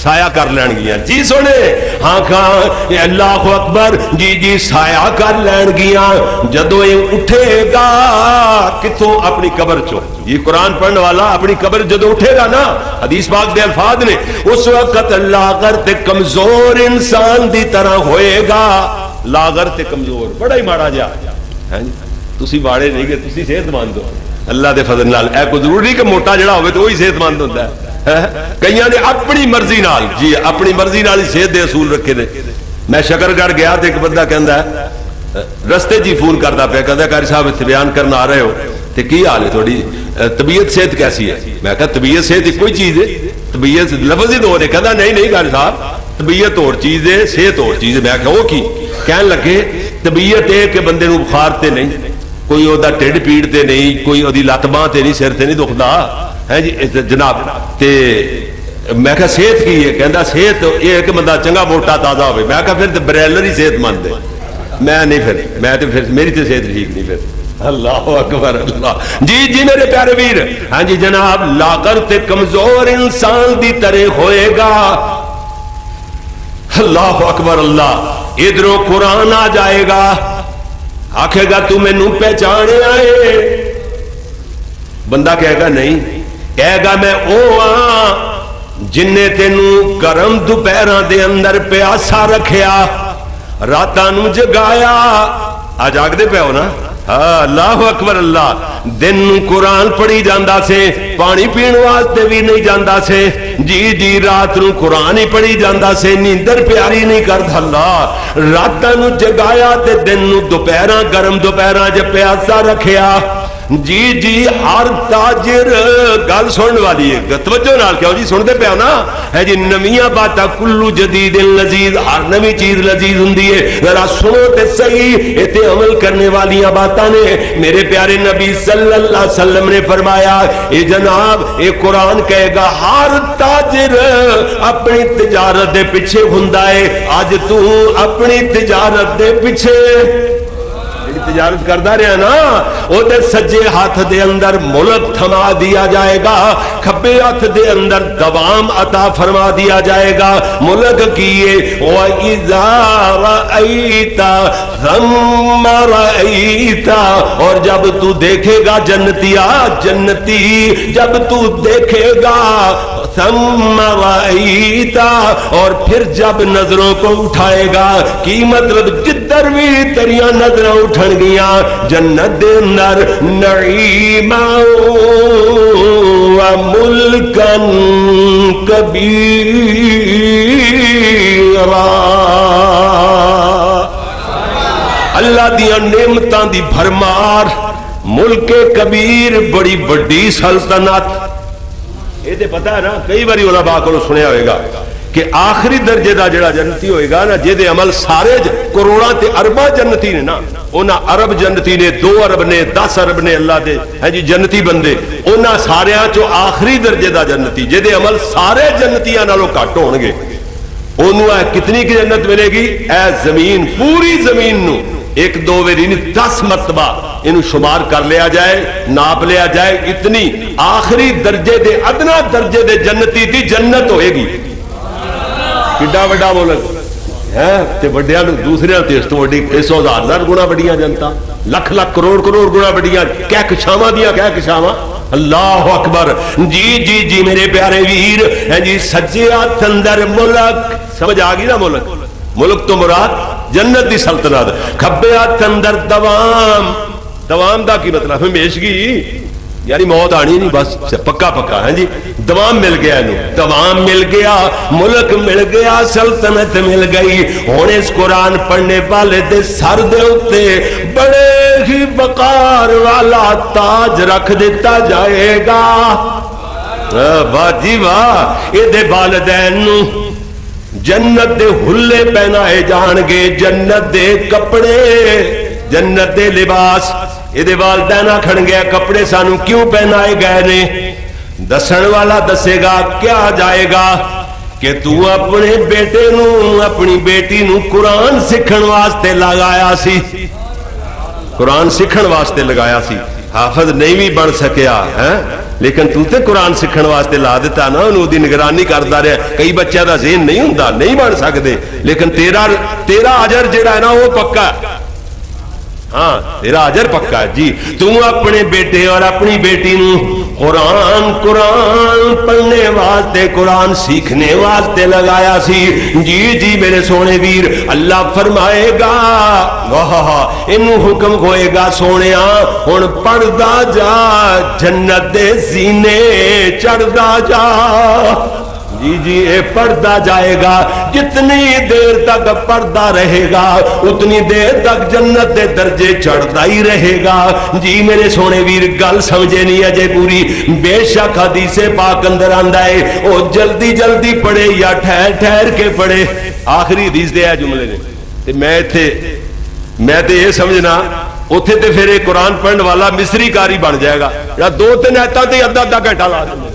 S1: سایہ کر لین گیا. جی سنے، ہاں کہاں اللہ اکبر، جی جی سایہ کر لین گیا. جدو یہ اٹھے گا کتوں؟ اپنی قبر چو. یہ قرآن پڑھنے والا اپنی قبر جدو اٹھے گا نا، حدیث پاک دے الفاظ نے، اس وقت لاغر تے کمزور انسان دی طرح ہوئے گا. لاغر تے کمزور، بڑا ہی ماڑا جا. تسی باڑے نہیں کہ تسی صحت مند ہو اللہ دے فضل نال. اے کوئی ضروری نہیں کہ موٹا جڑا ہوئے تو وہی صحت مند ہوتا ہے. کئیاں نے اپنی مرضی نال، جی اپنی مرضی نال ہی صحت دے اصول رکھے نے. میں شکر گڑھ گیا تو ایک بندہ کہندا ہے رستے جی فون کردا پیا، کہندا قاری صاحب اتنے بیان کرنا آ رہے ہو تے کی حال ہے تھوڑی طبیعت صحت کیسی ہے؟ میں کہا طبیعت صحت ایک کوئی چیز ہے، طبیعت لفظ ہی دو نے. کہندا نہیں نہیں قاری صاحب طبیعت اور چیز ہے صحت اور چیز ہے. میں کہا وہ کی؟ کہن لگے طبیعت ہے کہ بندے نو بخار تے نہیں، کوئی او دا ٹھڈ پیڑ تے نہیں، کوئی او دی لت باں تے نہیں، سر تے نہیں دکھدا ہے جی جناب. تے میں کہا صحت کی ہے؟ کہندا صحت یہ ہے کہ بندہ چنگا موٹا تازہ ہوئے. میں کہا پھر بریلر ہی صحت مند ہے. میں نہیں، پھر میری تے صحت ٹھیک نہیں. پھر اللہ اکبر اللہ. جی جی میرے پیارے ویر، ہاں جی جناب، لاغر تے کمزور انسان دی طرح ہوئے گا. اللہ اکبر اللہ. ادھروں قرآن آ جائے گا، آکھے گا تو میں نو پہچانے آئے. بندہ کہے گا نہیں، کہے گا میں او ہاں جن نے تینوں گرم دوپہراں دے اندر پیاسا رکھیا، راتاں نو جگایا. آ جاگدے پے ہو نا؟ ہاں اللہ اکبر اللہ. دن قرآن پڑھی جاندا سے، پانی پین واسطے بھی نہیں جاندا سے. جی جی رات نو قرآن ہی پڑھی جاندا سے، نیندر پیاری نہیں کردا. اللہ راتاں نو جگایا تے دن نو دوپہراں گرم دوپہراں جے پیاسا رکھیا. جی جی ہر تاجر گل سننے والی ہے، توجہ نال کہو جی، سن دے پیا نا ہے جی. نویاں باتاں کلو جدید لذیذ، ہر نوی چیز لذیذ ہوندی ہے. ذرا سنو تے صحیح، ایتھے عمل کرنے والیاں باتاں نے. میرے پیارے نبی صلی اللہ علیہ وسلم نے فرمایا اے جناب اے قرآن کہے گا ہر تاجر اپنی تجارت دے پیچھے ہوندا ہے. اج تو اپنی تجارت دے پیچھے تجارت کردا رہا نا، او دے سجے ہاتھ دے اندر ملک تھما دیا جائے گا، کھبے ہاتھ دے اندر دوام عطا فرما دیا جائے گا. ملک کیے وَإِذَا رَأَيْتَ ثَمَّ رَأَيْتَ، اور جب تو دیکھے گا جنتی جب تو دیکھے گا ثم رأیتا، اور پھر جب نظروں کو اٹھائے گا، کی مطلب جدھر بھی تیریاں نظریں اٹھن گیاں جنت دے اندر نعیما و ملکا کبیرا، اللہ دیاں نعمتاں دی بھرمار، ملک کبیر بڑی بڑی سلطنت۔ یہ تے پتہ ہے نا، کئی باری علماء کو سنیا ہوئے گا کہ آخری درجے دا جڑا جنتی ہوئے گا نا، جے عمل سارے کروڑاں تے ارباں جنتی نے نا، انہاں عرب جنتی نے، 2 ارب نے، 10 ارب نے اللہ دے ہے جی جنتی بندے، انہاں ساریاں چو آخری درجے دا جنتی جے عمل سارے جنتیاں نالوں گھٹ ہون گے، انہوں کتنی کی جنت ملے گی؟ اے زمین، پوری زمین نو 1-2 ویری نہیں 10 مرتبہ انہوں شمار کر لیا جائے، ناپ لیا جائے، اتنی آخری درجے دے ادنا درجے دے جنتی دی جنت ہوئے گی۔ کڈا وڈا ملک ہے تے وڈیاں نو دوسرے تے اس تو وڈی 100,000 گنا وڈیاں جنتا، لکھ لکھ کروڑ کروڑ گنا وڈیاں کہکشاواں دیاں کہکشاواں۔ اللہ اکبر، جی جی جی میرے پیارے ویر ہے جی، سجے ہاتھ اندر ملک، سمجھ آ گئی نا؟ ملک، ملک تو مراد جنت دی سلطنت، کھبے ہاتھ اندر دوام، دوام دا کی مطلب ہمیشگی، یعنی موت آنی نہیں، بس پکا پکا ہے جی، دوام مل گیا، دوام مل گیا، ملک مل گیا، سلطنت مل گئی۔ ہن اس قرآن پڑھنے والے دے سر دے اوتے بڑے ہی وقار والا تاج رکھ دیتا جائے گا۔ واہ جی واہ، اے دے والدین نو جنت دے حلے پہنائے جان گے، جنت دے کپڑے، جنت دے لباس۔ یہ والدین آکھن گیا کپڑے سانو کیوں پہنائے گئے نے؟ دسن والا دسے گا کیا جائے گا کہ تو اپنے بیٹے نو، اپنی بیٹی نو قرآن سکھن واسطے لگایا سی، قرآن سکھن واسطے لگایا سی، حافظ نہیں بھی بن سکیا ہے، لیکن تو تے قرآن سکھن واسطے لا دیتا نا، انہوں دی نگرانی کردا رہے۔ کئی بچہ دا ذہن نہیں ہوندا، نہیں بن سکدے، لیکن تیرا اجر جڑا ہے نا وہ پکا ہے، ہاں تیرا اجر پکا ہے جی۔ تو اپنے بیٹے اور اپنی بیٹی نو قرآن پڑھنے واسطے، قرآن سیکھنے واسطے لگایا سی، جی جی میرے سونے ویر۔ اللہ فرمائے گا واہ، انہوں حکم ہوئے گا سونیا ہن پڑھدا جا، جنت دے زینے چڑھدا جا، جی جی اے پڑھتا جائے گا، جتنی دیر تک پڑھتا رہے گا اتنی دیر تک جنت دے درجے چڑھتا ہی رہے گا۔ جی میرے سونے ویر گل سمجھے نہیں اجے پوری، بے شک حدیث پاک اندر آندا ہے او جلدی جلدی پڑھے یا ٹھہر ٹھہر کے پڑھے۔ آخری حدیث دے ہے جملے نے تے میں تے یہ سمجھنا اوتھے تے پھر ایک قرآن پڑھن والا مصری کاری بن جائے گا، یا 2-3 آیتاں تے آدھا گھنٹہ لا دیں۔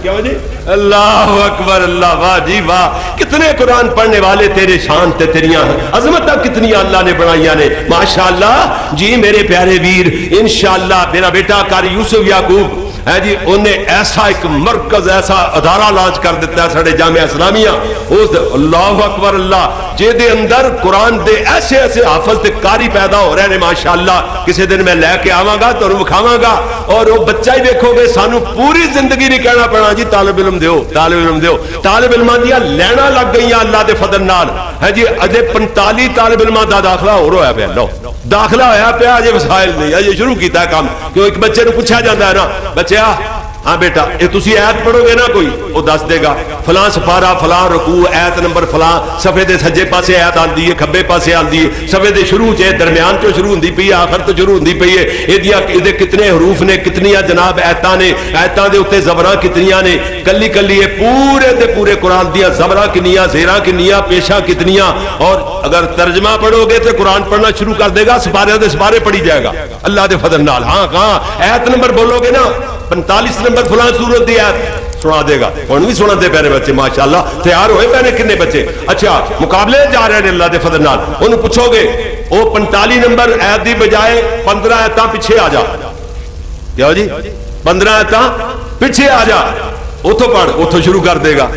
S1: کیا جی؟ اللہ اکبر، اللہ واہ جی واہ، کتنے قرآن پڑھنے والے تیرے شان تے تیریاں عظمتاں کتنی اللہ نے بنائیاں نے، ماشاءاللہ جی میرے پیارے ویر۔ انشاءاللہ میرا بیٹا قاری یوسف یعقوب ہے جی، انہیں ایسا ایک مرکز، ایسا ادارہ لانچ کر دیتا ہے ساڑھے جامعہ اسلامیہ، اللہ اکبر اللہ، جے دے اندر قرآن دے ایسے ایسے حافظ تے قاری پیدا ہو رہے ہیں ماشاءاللہ۔ کسی دن میں لے کے آواں گا تو مکھاواں گا، اور وہ بچہ ہی دیکھو گے، سانو پوری زندگی نہیں کہنا پڑا جی طالب علم دیو، طالب علم دیو، طالب علماں دیا لینا لگ گئی اللہ دے فضل نال ہے جی۔ اجے 45 طالب علماں دا داخلہ ہو رہا ہے، لو داخلہ ہویا پیا، اجے وسائل نہیں، اجے شروع کیتا ہے کام، کیوں ایک بچے نو پوچھا جاتا ہے نا، بچیا ہاں بیٹا یہ تسی آیت پڑھو گے نا، کوئی وہ دس دے گا فلاں سپارہ فلاں رکوع ایت نمبر فلاں صفحے دے سجے پاسے آیت آندی ہے، کھبے پاسے آندی ہے، صفحے دے شروع چ درمیان چ شروع ہوندی پئی ہے، آخر تو شروع ہوندی پئی ہے، یہ کتنے حروف نے، کتنیاں جناب ایتاں نے، ایتاں دے اوتے زبراں کتنیاں نے، کلی کلی یہ پورے دے پورے قرآن دیاں زبراں کنیاں، زیراں کنیاں، پیشاں کتنیاں، اور اگر ترجمہ پڑھو گے تو قرآن پڑھنا شروع کر دے گا، سپارے دے سپارے پڑھی جائے گا اللہ دے فضل نال۔ ہاں کہاں ایت نمبر بولو گے نا 45 نمبر فلاں سورت دی آیت سنا دے گا، ہن بھی سنا دے پیارے بچے ماشاءاللہ، تیار ہوئے پہنے کنے بچے؟ اچھا مقابلے جا رہے ہیں اللہ دے فضل نال، انہوں پوچھو گے وہ 45 نمبر آیت دی بجائے 15 آیتاں پیچھے آ جا، کیا جی 15 آیتاں پیچھے آ جا، اتھو پڑھ، اتھو شروع کر دے گا،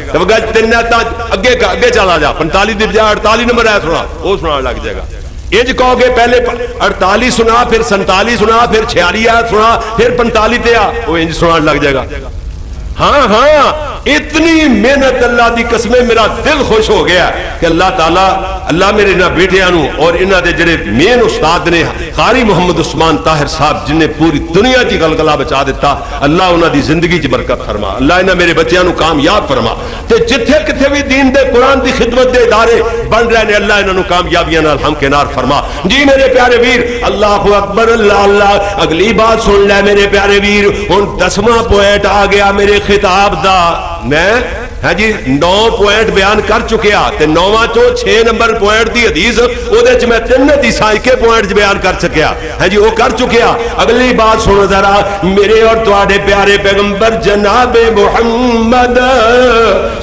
S1: 3 آیتاں اگے چلا جا، 45 دی بجائے 48 نمبر آیت سنا، وہ سنا لگ جائے گا۔ انج کہو گے پہلے 48 سنا، پھر 47 سنا، پھر 46 آیت سنا، پھر 45 تے آ، وہ انج سنا لگ جائے گا۔ ہاں ہاں اتنی محنت اللہ دی قسمیں میرا دل خوش ہو گیا کہ اللہ تعالیٰ اللہ میرے انہاں بیٹیاں نو اور انہاں دے جڑے مین استاد نے قاری محمد عثمان طاہر صاحب جن نے پوری دنیا دی گلگلا بچا دیتا، اللہ انہاں دی زندگی چ برکت فرما، اللہ انہاں میرے بچیاں نو کامیاب فرما، تے جتھے کتھے بھی دین دے قرآن دی خدمت دے ادارے بن رہے نے اللہ انہاں نو کامیابیاں نال ہمکنار فرما۔ جی میرے پیارے ویر، اللہ اکبر اللہ اللہ۔ اگلی بات سن لے میرے پیارے ویر، ہن 10واں پوائنٹ آ گیا میرے خطاب دا۔ میں ہاں جی 9 پوائنٹ بیان کر چکیا تے 9واں چوں 6 نمبر پوائنٹ دی حدیث اودے وچ میں 3 حدیثاں کے پوائنٹ بیان کر سکیا، ہاں جی وہ کر چکیا۔ اگلی بات سنو ذرا، میرے اور تواڈے پیارے پیغمبر جناب محمد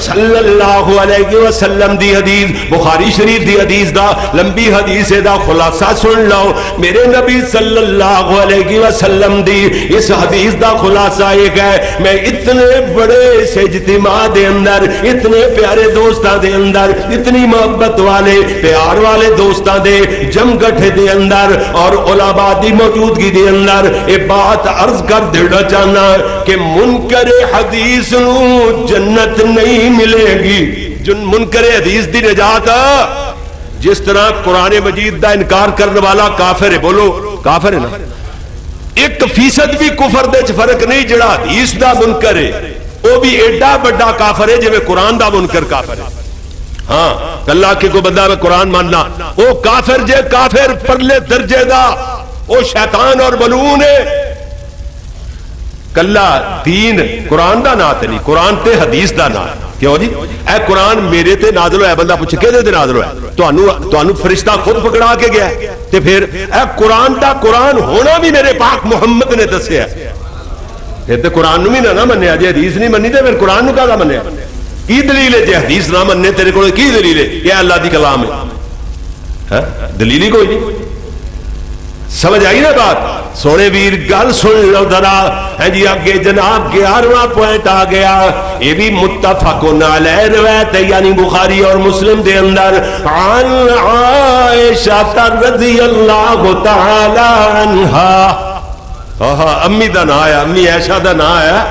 S1: صلی اللہ علیہ وسلم دی حدیث، بخاری شریف دی حدیث دا لمبی حدیث دا خلاصہ سن لو۔ میرے نبی صلی اللہ علیہ وسلم دی اس حدیث دا خلاصہ یہ ہے، میں اتنے بڑے سے اجتماع دے اندر، اتنے پیارے دوستاں دے اندر، اتنی محبت والے پیار والے دوستاں دے جم گٹھے دے اندر اور علماء دی موجودگی دے اندر یہ بات عرض کر دینا چاہنا کہ منکر حدیث نو جنت نہیں ملے گی۔ منکر حدیث دی نجات جس طرح قرآن مجید دا انکار کرنے والا کافر ہے، بولو کافر ہے نا، 1% بھی کفر دے چ فرق نہیں۔ جڑا حدیث دا منکر ہے وہ بھی ایڈا بڑا کافر ہے جویں قرآن دا منکر کافر ہے۔ ہاں اللہ کے کو بندہ میں قرآن ماننا وہ کافر جے کافر پرلے درجے دا، وہ شیطان اور ملعون ہے۔ کلا دین قرآن دا نا تے نہیں، قرآن تے حدیث دا نا۔ کیوں جی؟ اے قرآن میرے تے نازل ہویا، بندہ پوچھے کہ تے نازل ہویا؟ تانوں فرشتہ خود پکڑا کے گیا ہے تے پھر اے قرآن دا قرآن ہونا بھی میرے پاک محمد نے دسیا ہے۔ پھر تے قرآن نو بھی نہ منیا، جی حدیث نہیں منی تے پھر قرآن نو کہدا منیا؟ کی دلیل ہے جی حدیث نہ مننے تیرے کول کی دلیل ہے؟ یہ اللہ دی کلام ہے، دلیل ہی کوئی نہیں۔ سمجھ آئی نا بات؟ سونے ویر گل سن لو ذرا، ہے جی آگے جناب 11واں پوائنٹ آ گیا، یہ بھی متفقن علیہ روایت ہے، یعنی بخاری اور مسلم دے اندر، عن عائشہ رضی اللہ تعالی عنہا۔ امی دا نا آیا، امی عائشہ دا نا آیا۔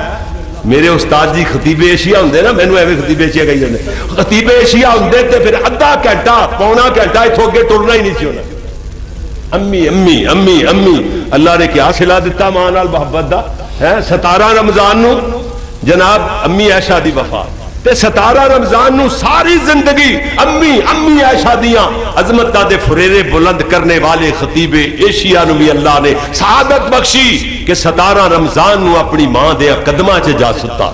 S1: میرے استاد جی خطیب ایشیا ہوندے نا، مینوں ایویں خطیب ایشیا کہی جاندے، خطیب ایشیا ہوندے تے پھر ادھا گھنٹہ پونا گھنٹہ اتھوں اگے ٹرنا ہی نہیں سی ہونا۔ امی امی امی امی، اللہ نے کیا صلہ دیتا ماں نال محبت دا ہے۔ 17 رمضان نو جناب امی عائشہ دی وفات تے 17 رمضان نو ساری زندگی امی امی عائشہ دیاں عظمتاں دے فریرے بلند کرنے والے خطیب ایشیا نو بھی اللہ نے سعادت بخشی کہ 17 رمضان نو اپنی ماں دے قدماں چ جا ستا۔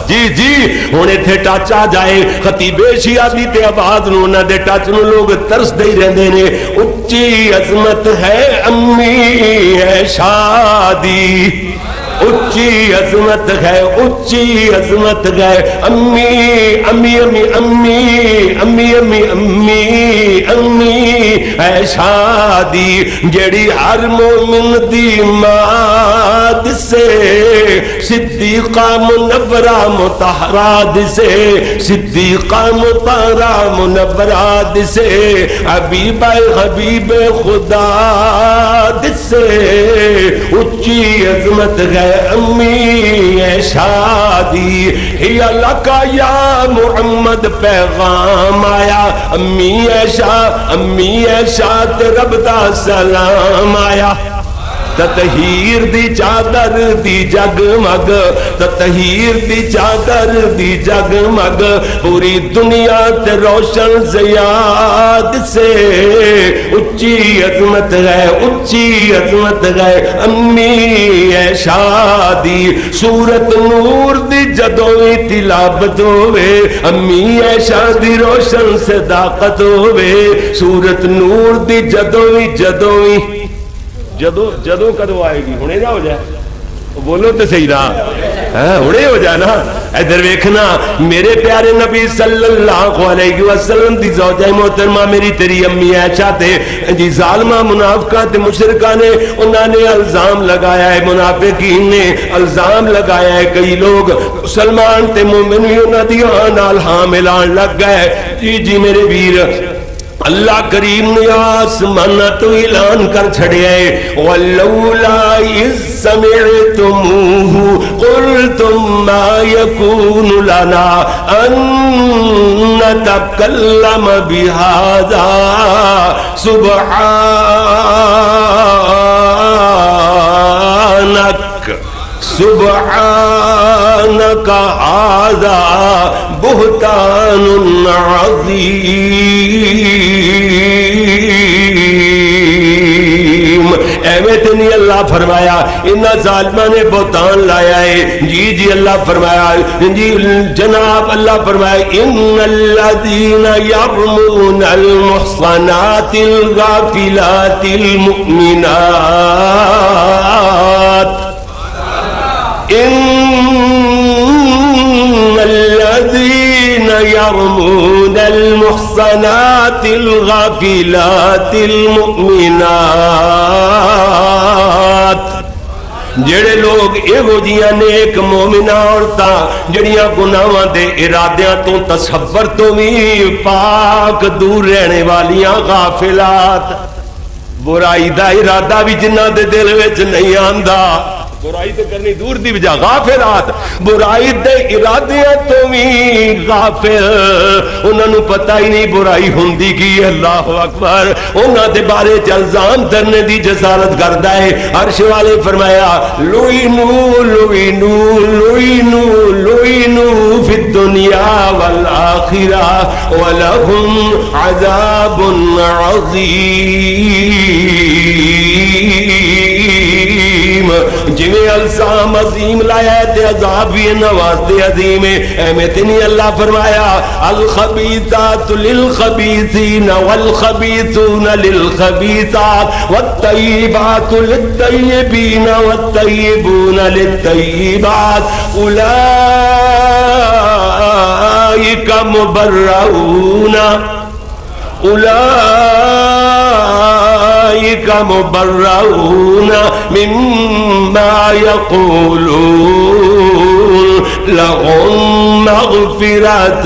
S1: جی جی ہن ایتھے ٹچ آ جائے خطیب ایشیا دی تے آواز نو، انہاں دے ٹچ نو لوگ ترس دے رہندے نے۔ اچھی عظمت ہے امی عائشہ دی، اچھی عظمت ہے، اچھی عظمت ہے امی امی امی امی امی امی امی امی عائشہ دی، جیڑی ہر مومن دی ماں دسے، صدیقہ منورہ مطہرہ دسے، صدیقہ مطہرہ منورہ دسے، حبیبہ حبیب خدا دسے، اچھی عظمت ہے امی عائشہ دی۔ ہی لکا یا محمد پیغام آیا، امی عائشہ تے رب دا سلام آیا۔ تطہیر دی چادر دی جگمگ، تطہیر دی چادر دی جگمگ، پوری دنیا تے روشن زیاد سے، اچھی عظمت ہے، اچھی عظمت ہے امی عائشہ دی۔ سورت نور دی جدویں تلاوت ہوئے، امی عائشہ دی روشن صداقت ہوئے، سورت نور دی جدویں جدو کدو آئے گی؟ ہنے نہ ہو جائے، بولو تو صحیح نا، ہنے ہو جائے نا۔ ادھر ویکھنا میرے پیارے نبی صلی اللہ علیہ وسلم دی زوجہ محترمہ میری تیری امی عائشہ تے جی ظالمہ منافقہ تے مشرکہ نے انہوں نے الزام لگایا ہے، منافقین نے الزام لگایا ہے، کئی لوگ مسلمان تے مومن بھی انہوں دی نال ہاں ملان لگ گئے۔ جی جی میرے ویر
S2: اللہ کریم نے آسمان تو اعلان کر چھڑیا ہے وَلَوْلَا إِذْ سَمِعْتُمُوهُ قُلْتُمْ مَا يَكُونُ لَنَا أَن نَتَكَلَّمَ بِهَذَا سبحانك هذا بہتان عظیم. ایویں تو نہیں اللہ فرمایا انہاں ظالماں نے بہتان لایا ہے. جی جی اللہ فرمایا جی جناب اللہ فرمایا ان الذين يرمون المحصنات الغافلات المؤمنات ان الذين يرمون المحصنات الغافلات المؤمنات جڑے لوگ ایہو جیاں نیک مومنہ عورتاں جڑیاں گناہاں دے ارادیاں تو تصور تو بھی پاک دور رہنے والیاں غافلات برائی دا ارادہ بھی جنہ دے دل وچ نہیں آندا برائی تو کرنی دور دی بجا غافلات برائی دے ارادے تو بھی غافل انہاں نو پتہ ہی نہیں برائی ہوندی کی. اللہ اکبر. انہاں دے بارے الزام دھرنے دی جسارت کردا ہے. عرش والے فرمایا لوینو لوینو لوینو لوینو فی الدنیا والآخرہ ولہم عذاب عظیم. جنہیں الزام عظیم لایا ہے تے عذاب بھی واسطے عظیم ہے. احمد نہیں اللہ فرمایا الخبیثات للخبیثین والخبیثون للخبیثات والطیبات للطیبین والطیبون للطیبات اولئک مبرؤون اولئک مبرؤون مما یقولون لهم مغفرۃ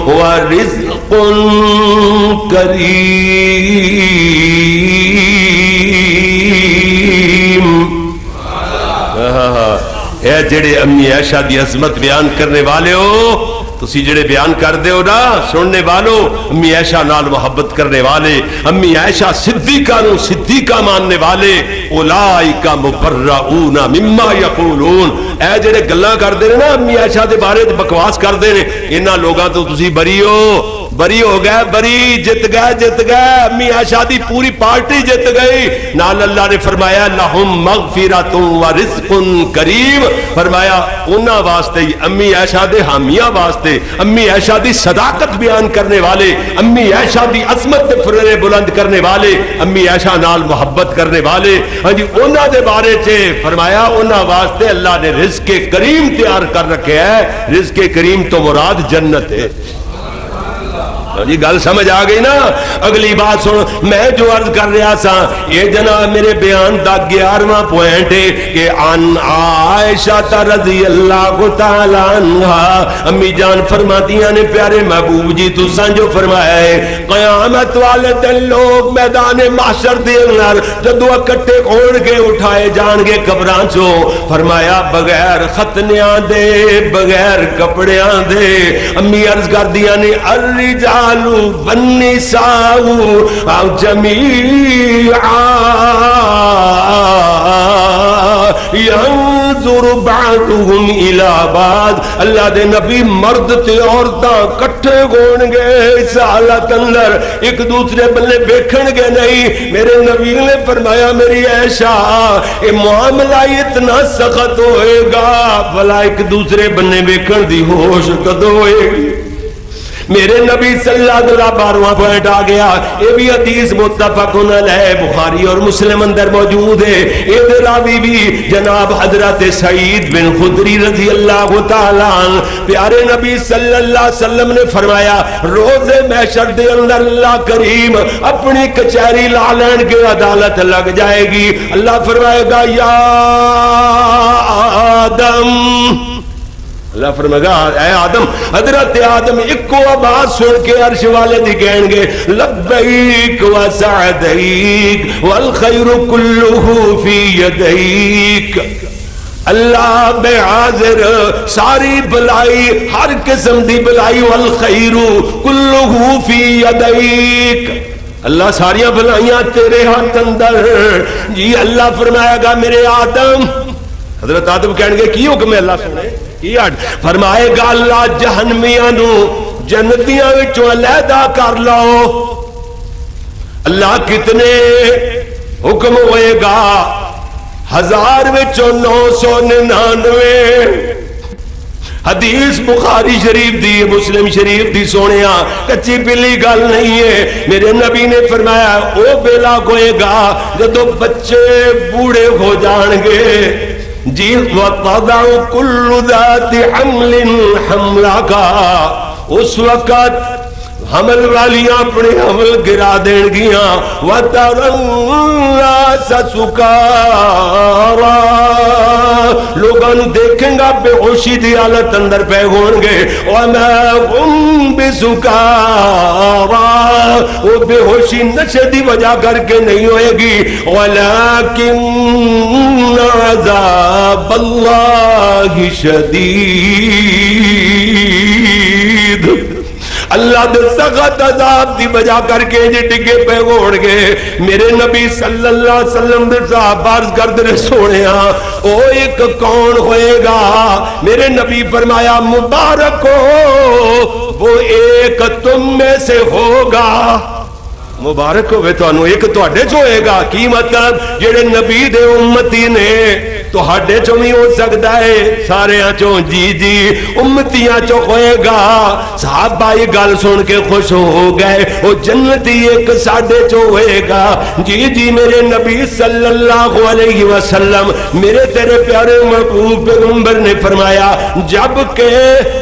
S2: ورزق کریم. اے جڑے امی عائشہ دی عظمت بیان کرنے والے ہو تسی جڑے بیان کر دے ہو نا سننے والو امی عائشہ نال محبت کرنے والے امی عائشہ صدیقہ نو صدیقہ ماننے والے اولئک مبرؤون مما یقولون. اے جڑے گلاں کر دے نا امی عائشہ دے بارے بکواس کر دے انہاں لوگاں تو تسی بری ہو گئے بری جت گئے امی عائشہ دی پوری پارٹی جت گئی. نال اللہ نے فرمایا لہم مغفرۃ ورزق کریم. فرمایا انہاں واسطے امی عائشہ دے حامیاں واسطے امی عائشہ دی صداقت بیان کرنے والے امی عائشہ دی عظمت تے فرے بلند کرنے والے امی عائشہ نال محبت کرنے والے ہاں جی انہاں دے بارے چ فرمایا انہاں واسطے اللہ نے رزق کریم تیار کر رکھا ہے. رزق کریم تو مراد جنت ہے. جی گل سمجھ آ گئی نا. اگلی بات سن میں جو عرض کر رہا سا یہ جناب میرے بیان دا 11واں پوائنٹ ہے کہ ان عائشہ رضی اللہ تعالی عنہا امی جان فرماتیاں نے پیارے محبوب جی تساں جو فرمایا ہے قیامت والے دن لوگ میدان محشر دے اندر جدو اکٹھے ہون گے اٹھائے جان گے قبراں چوں فرمایا بغیر ختنیاں دے بغیر کپڑیاں دے. امی عرض کر دیا نے الرجال والنساء جميعا ينظر بعضهم الى بعض. اللہ دے نبی مرد تے عورتاں کٹھے ہون گے اس حالت اندر ایک دوسرے بلے دیکھن گے نہیں. میرے نبی نے فرمایا میری عائشہ یہ معاملہ اتنا سخت ہوئے گا بھلا ایک دوسرے بلے دیکھن دی ہوش کدو ہوئے گی. میرے نبی صلی اللہ علیہ وسلم 12واں پوائنٹ آ گیا. یہ بھی حدیث متفق علیہ بخاری اور مسلم اندر موجود ہے. یہ راوی بھی جناب حضرت سعید بن خدری رضی اللہ تعالی عنہ پیارے نبی صلی اللہ علیہ وسلم نے فرمایا روز محشر دے اندر اللہ کریم اپنی کچہری لا لین کے عدالت لگ جائے گی. اللہ فرمائے گا یا آدم اللہ فرمائے گا اے آدم، حضرت آدم ایک کو آواز سن کے عرش والے دی کہیں گے لبیک و سعدیک والخیر کلہ فی یدیک، اللہ بے حاضر ساری بلائی، ہر قسم دی بلائی، والخیر کلہ فی یدیک، اللہ ساریاں بلائیاں تیرے ہاتھ اندر۔ جی اللہ فرمائے گا میرے آدم، حضرت آدم کہیں گے کی حکم ہے اللہ سنے کی آٹ، فرمائے گا اللہ جہنمیاں نو جنتیاں وچوں علیحدہ کر لو۔ اللہ کتنے حکم ہوئے گا، 1000 وچوں 999۔ حدیث بخاری شریف دی، مسلم شریف دی سونیا، کچی پلی گل نہیں ہے۔ میرے نبی نے فرمایا او بیلا کوئے گا جدو بچے بوڑھے ہو جان گے، جی وَتَضَعُ كُلُّ ذَاتِ حَمْلٍ حَمْلَكَ، اس وقت حمل والیاں اپنے حمل گرا دیں گیاں، وَتَرَى النَّاسَ سُكَارَى، لوگاں دیکھیں گا بے ہوشی دی حالت اندر پہ ہوں گے، وَمَا هُمْ بِسُكَارَى، وہ بے ہوشی نشے دی وجہ کر کے نہیں ہوئے گی، وَلَكِنَّ عَذَابَ اللَّهِ شَدِيدٌ، اللہ دے سخت عذاب دی بجا کر کے جی ٹکے پہ گھوڑ گئے۔ میرے نبی صلی اللہ علیہ وسلم دے صحابہ عرض کر دے سونے او ایک کون ہوئے گا؟ میرے نبی فرمایا مبارک ہو وہ ایک تم میں سے ہوگا، مبارک ہوئے تو انو ایک تو ہڈے چو ہوئے گا۔ کی مطلب جڑے نبی دے امتی نے تو ہڈے چو بھی ہو سکتا ہے، سارے چوں جی جی امتیاں چو ہوئے گا۔ صحابہ یہ گل سن کے خوش ہو گئے، وہ جنتی ایک ساڑھے چو ہوئے گا۔ جی جی میرے نبی صلی اللہ علیہ وسلم، میرے تیرے پیارے محبوب پیغمبر نے فرمایا جب کہ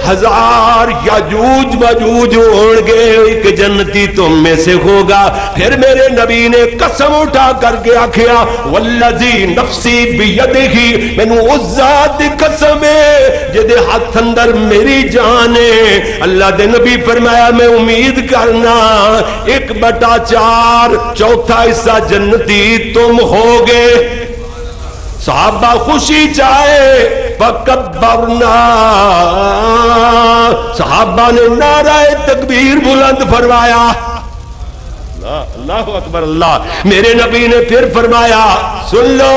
S2: 1000 یاجوج ماجوج ہوں گے ایک جنتی تم میں سے ہوگا۔ پھر میرے نبی نے قسم اٹھا کر کے آکھیا والذی نفسی بیدہی، میں نے اس ذات دی قسم ہے جدے ہاتھ اندر میری جان ہے۔ اللہ دے نبی فرمایا میں امید کرنا 1/4 چوتھا حصہ جنتی تم ہوگے۔ صحابہ خوشی چاہے فکبرنا، صحابہ نے نعرہ تکبیر بلند فرمایا، اللہ اکبر اللہ۔ میرے نبی نے پھر فرمایا سن لو،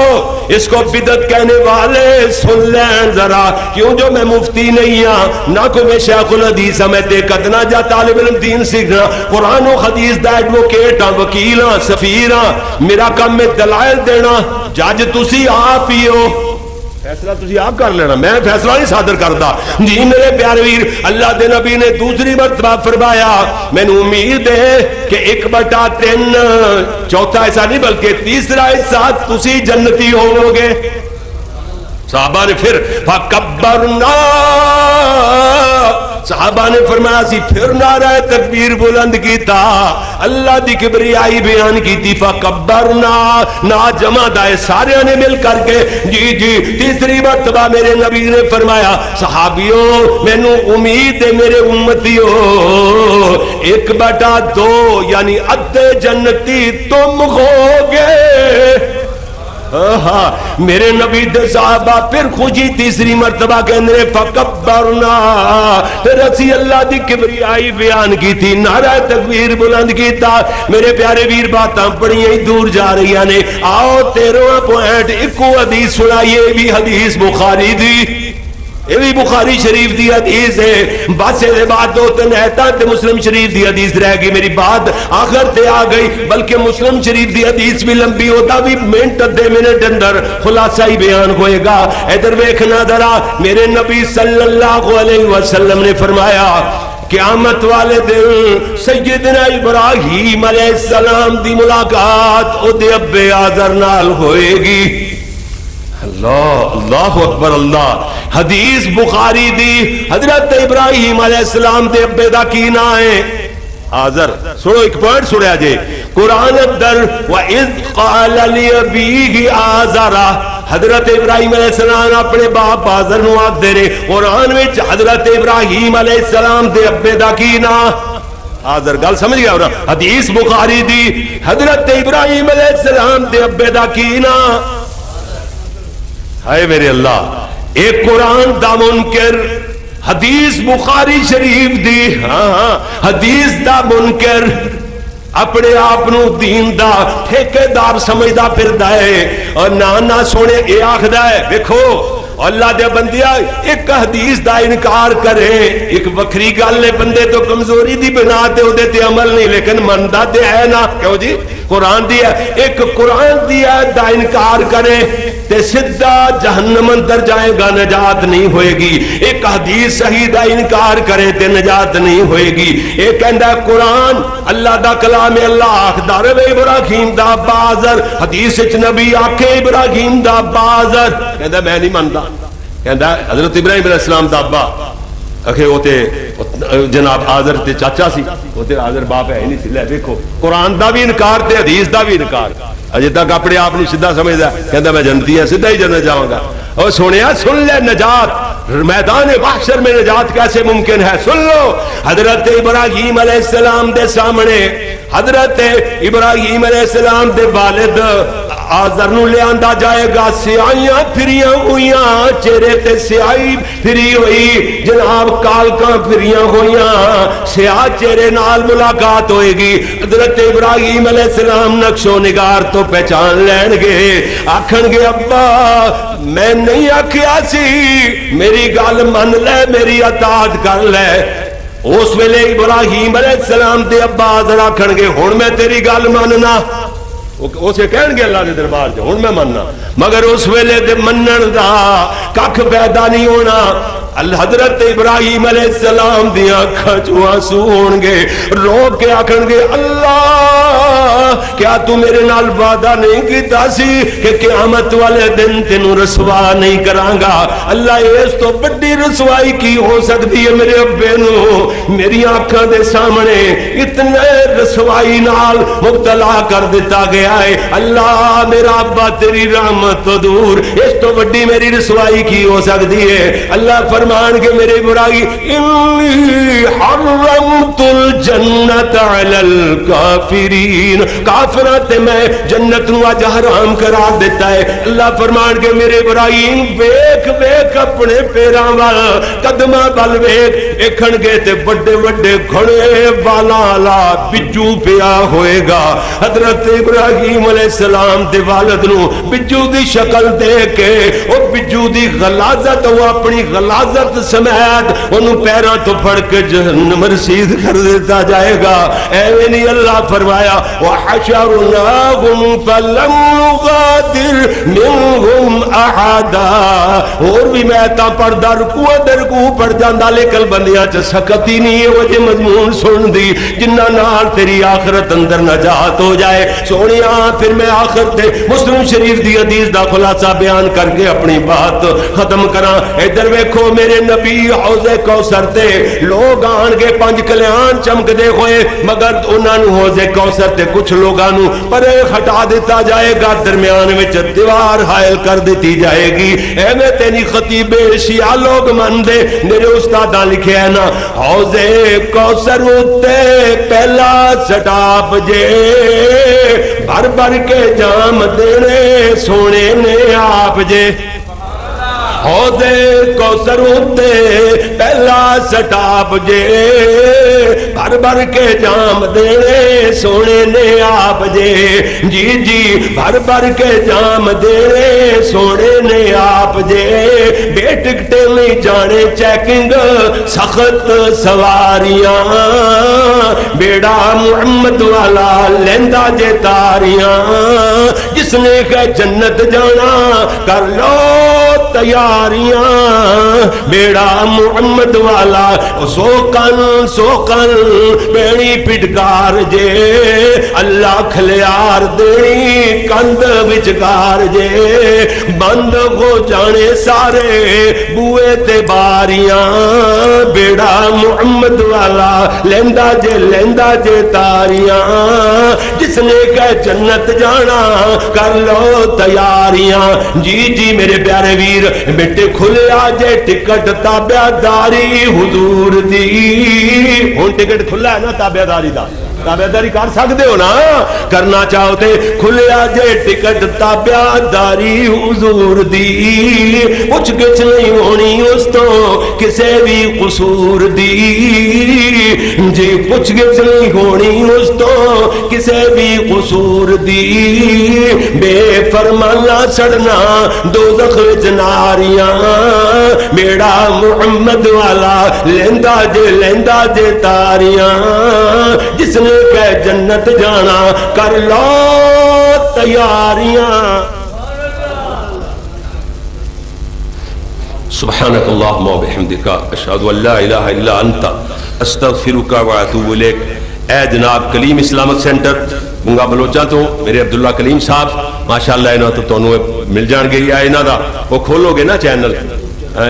S2: اس کو بدعت کہنے والے سن لیں ذرا، کیوں جو میں مفتی نہیں ہاں، نہ کو میں شیخ الحدیث ہاں، میں دیکھت نہ جا طالب علم دین سیکھنا، قرآن و حدیث دا ایڈوکیٹ ہاں، وکیل ہاں، سفیر ہاں، میرا کام میں دلائل دینا، جج تسی آپ ہی ہو، فیصلہ تسی آپ کر لینا، میں فیصلہ نہیں صادر کرتا۔ جی میرے پیارے ویر، اللہ دے نبی نے دوسری مرتبہ فرمایا میں نے امید ہے کہ 1/3 چوتھا حصہ نہیں بلکہ تیسرا حصہ تسی جنتی ہو گے۔ صحابہ نے پھر فکبرنا، صحابہ نے فرمایا سی پھر نعرہ تکبیر بلند کیتا، اللہ دی کبریائی بیان کیتی، فکبرنا نا جمع دائے سارے نے مل کر کے جی جی تیسری مرتبہ میرے نبی نے فرمایا صحابیوں میں نو امید ہے میرے امتیوں 1/2 یعنی ادھے جنتی تم ہوگے۔ میرے نبی دے صحابہ پھر خوشی تیسری مرتبہ کہنے فکبرنا، پھر اسی اللہ دی کبریائی بیان کی تھی، نعرہ تکبیر بلند کیتا۔ میرے پیارے ویر باتاں بڑی ہی دور جا رہی نے، آؤ 13واں پوائنٹ ایکو حدیث سنائیے، بھی حدیث بخاری دی، یہ بھی بخاری شریف دی حدیث ہے، بس یہ بات 2-3 ایتاں تے مسلم شریف دی حدیث رہ گئی، میری بات آخر تے آ گئی، بلکہ مسلم شریف دی حدیث بھی لمبی ہوتا بھی منٹ ادھے منٹ اندر خلاصہ ہی بیان ہوئے گا۔ ادھر ویکھنا ذرا، میرے نبی صلی اللہ علیہ وسلم نے فرمایا قیامت والے دن سیدنا ابراہیم علیہ السلام دی ملاقات او دے ابے آذر نال ہوئے گی۔ اللہ اللہ اکبر اللہ۔ حدیث بخاری دی، حضرت ابراہیم علیہ السلام دے ابے دا کی نا ہے آذر۔ سنو ایک پوائنٹ سنیا جے، قرآن اندر وَإِذْ قَالَ لِأَبِيهِ آذَرَ، حضرت ابراہیم علیہ السلام اپنے باپ آزر نو آکھدے نے قرآن وچ حضرت ابراہیم علیہ السلام دے ابے دا کی نام آزر، گل سمجھ گیا ہونا، حدیث بخاری دی حضرت ابراہیم علیہ السلام دے ابے دا کی نام ہائے میرے اللہ، ایک قرآن دا منکر حدیث بخاری شریف دی حدیث دا منکر اپنے آپ نو دین دا ٹھیکیدار سمجھدا پھردا ہے اور نانا سونے اے آکھدا ہے دیکھو اللہ دے بندیا ایک حدیث دا انکار کرے ایک وکری گل ہے، بندے تو کمزوری دی بنا تے او دے تے عمل نہیں لیکن مندا تے ہے نا، کیوں جی قرآن دی ہے، ایک قرآن دی ہے دا انکار کرے تے سدھا جہنم اندر جائے گا، نجات نہیں ہوئے گی، ایک حدیث صحیح دا انکار کرے تے نجات نہیں ہوئے گی، ایک کہندا قرآن اللہ دا کلام اللہ آکھدا رہے ابراہیم دا بازر، حدیث وچ نبی آکھے ابراہیم دا بازر، کہندا میں نہیں مندا، کہندا حضرت ابراہیم علیہ السلام دا ابا اکھے وہ تے جناب آزر تے چاچا سی، وہ تے آزر باپ ہے ہی نہیں سی، لے دیکھو قرآن دا بھی انکار تے حدیث دا بھی انکار، اجے تک اپنے آپ سیدھا سمجھدا کہندا میں جنتی ہوں سیدھا ہی جنت جاؤں گا۔ اور سنیا سن لے نجات میدان محشر میں نجات کیسے ممکن ہے، سن لو حضرت ابراہیم علیہ السلام دے سامنے حضرت ابراہیم علیہ السلام دے والد آزر نو لے آندا جائے گا، سیاہیاں پھریاں ہوئیاں چہرے تے سیاہی پھری ہوئی جناب کالکاں پھریاں ہوئیاں سیاہ چہرے نال ملاقات ہوئے گی، حضرت ابراہیم علیہ السلام نقش و نگار تو پہچان لین گے، آکھن گے ابا میں نہیں آکھیا سی میری گل من لے میری اطاعت کر لے، اس ویلے ابراہیم علیہ السلام دے ابا آزر آکھن گے ہن میں تیری گل ماننا، اسے کہن گے اللہ دے دربار جو ہن میں مننا، مگر اس ویلے دے منن دا ککھ پیدا نہیں ہونا، حضرت ابراہیم علیہ السلام دی آنکھاں چوں آنسو ہون گے، رو کے آکھن گے اللہ کیا تو میرے نال وعدہ نہیں کیتا سی کہ قیامت والے دن تینوں رسوا نہیں کراں گا، اللہ اس تو بڑی رسوائی کی ہو سکتی ہے میرے ابے نو میری آنکھاں دے سامنے اتنے رسوائی نال مبتلا کر دیتا گیا ہے، اللہ میرا ابا تیری رحمت تو دور اس تو بڑی میری رسوائی کی ہو سکتی ہے، اللہ فرمان کے میرے ابراہیم انی حرمت الجنت علی الکافرین، کافرات میں جنت نو اج حرام قرار دیتا ہے، اللہ فرمان کے میرے ابراہیم ویکھ ویکھ اپنے پیراں وال قدماں وال ویکھ، ایکھن گے تے بڑے بڑے گھڑے والا بجو پیا ہوئے گا، حضرت ابراہیم علیہ السلام دے والد نو بجو دی شکل دیکھ کے او بجو دی غلاظت وہ اپنی غلاظت سمیت انہوں پیروں تو پھڑ کے جہنم رسید کر دیتا جائے گا، ایویں نہیں اللہ فرمایا وَحَشَرْنَاهُمْ فَلَمْ نُغَادِرْ مِنْهُمْ أَحَدًا، اور بھی میں تا پڑھدا رکوع در رکوع پڑھ جاندا لیکن بندیاں چ سکت ہی نہیں ہے، وہ جے مضمون سن دی جنہاں نال تیری آخرت اندر نجات ہو جائے، سونیا پھر میں آخر تے مسلم شریف دی حدیث دا خلاصہ بیان کر کے اپنی بات ختم کراں، ادھر ویکھو میرے نبی حوض کوثر تے لوگ آن کے پنج کلیان چمک دے ہوئے مگر انہاں نو حوض کوثر تے کچھ لوگاں نو پرے ہٹا دیتا جائے گا، درمیان وچ دیوار حائل کر دیتی جائے گی، ایویں تے نہیں خطیب شیعہ لوگ مندے میرے استاداں لکھے ہے نا حوض کوثر اُتے پہلا سٹاپ جے بھر بھر کے جام دینے سونے نے آپ جے، حوض کوثر اُتے پہلا سٹاپ جے بھر بھر کے جام دینے سونے نے آپ جے، جی جی بھر بھر کے جام دینے سونے نے آپ جے، بے ٹکٹے نہیں جانے چیکنگ سخت سواریاں، بیڑا محمد والا لیندہ جے تاریاں، جس نے کہ جنت جانا کر لو تیاریاں بیڑا محمد والا سوکن بیڑی پٹکار جے اللہ کھلیار دینی کند وچگار جے بند ہو جانے سارے بوئے تے باریاں بیڑا محمد والا لیندہ جے تاریاں جس نے کہ جنت جانا کر لو تیاریاں جی جی میرے پیارے ویر بیٹے کھلے آجے ٹکٹ تابع داری حضور دی ہون ٹکٹ کھلا ہے نا تابع داری دا تابع داری کر سکتے ہو نا کرنا چاہو تے کھلے آجے ٹکٹ تابع داری حضور دی پوچھ گچھ نہیں ہونی اس تو کسے بھی قصور دی جی پوچھ گچھ نہیں ہونی اس تو کسے بھی قصور دی بے فرمانا سڑنا دوزخ وچ ناریاں بیڑا محمد والا لیندہ جے تاریاں جس نے کہ جنت جانا کر لو تیاریاں سبحانک اللہم و بحمدک اشہد ان لا الہ الا انت استغفرک و اتوب الیک۔ اے جناب کلیم اسلامک سینٹر گنگا بلوچاں تو میرے عبداللہ کلیم صاحب ماشاءاللہ انہوں تو تونوں مل جان گے یا انہوں دا وہ کھولو گے نا چینل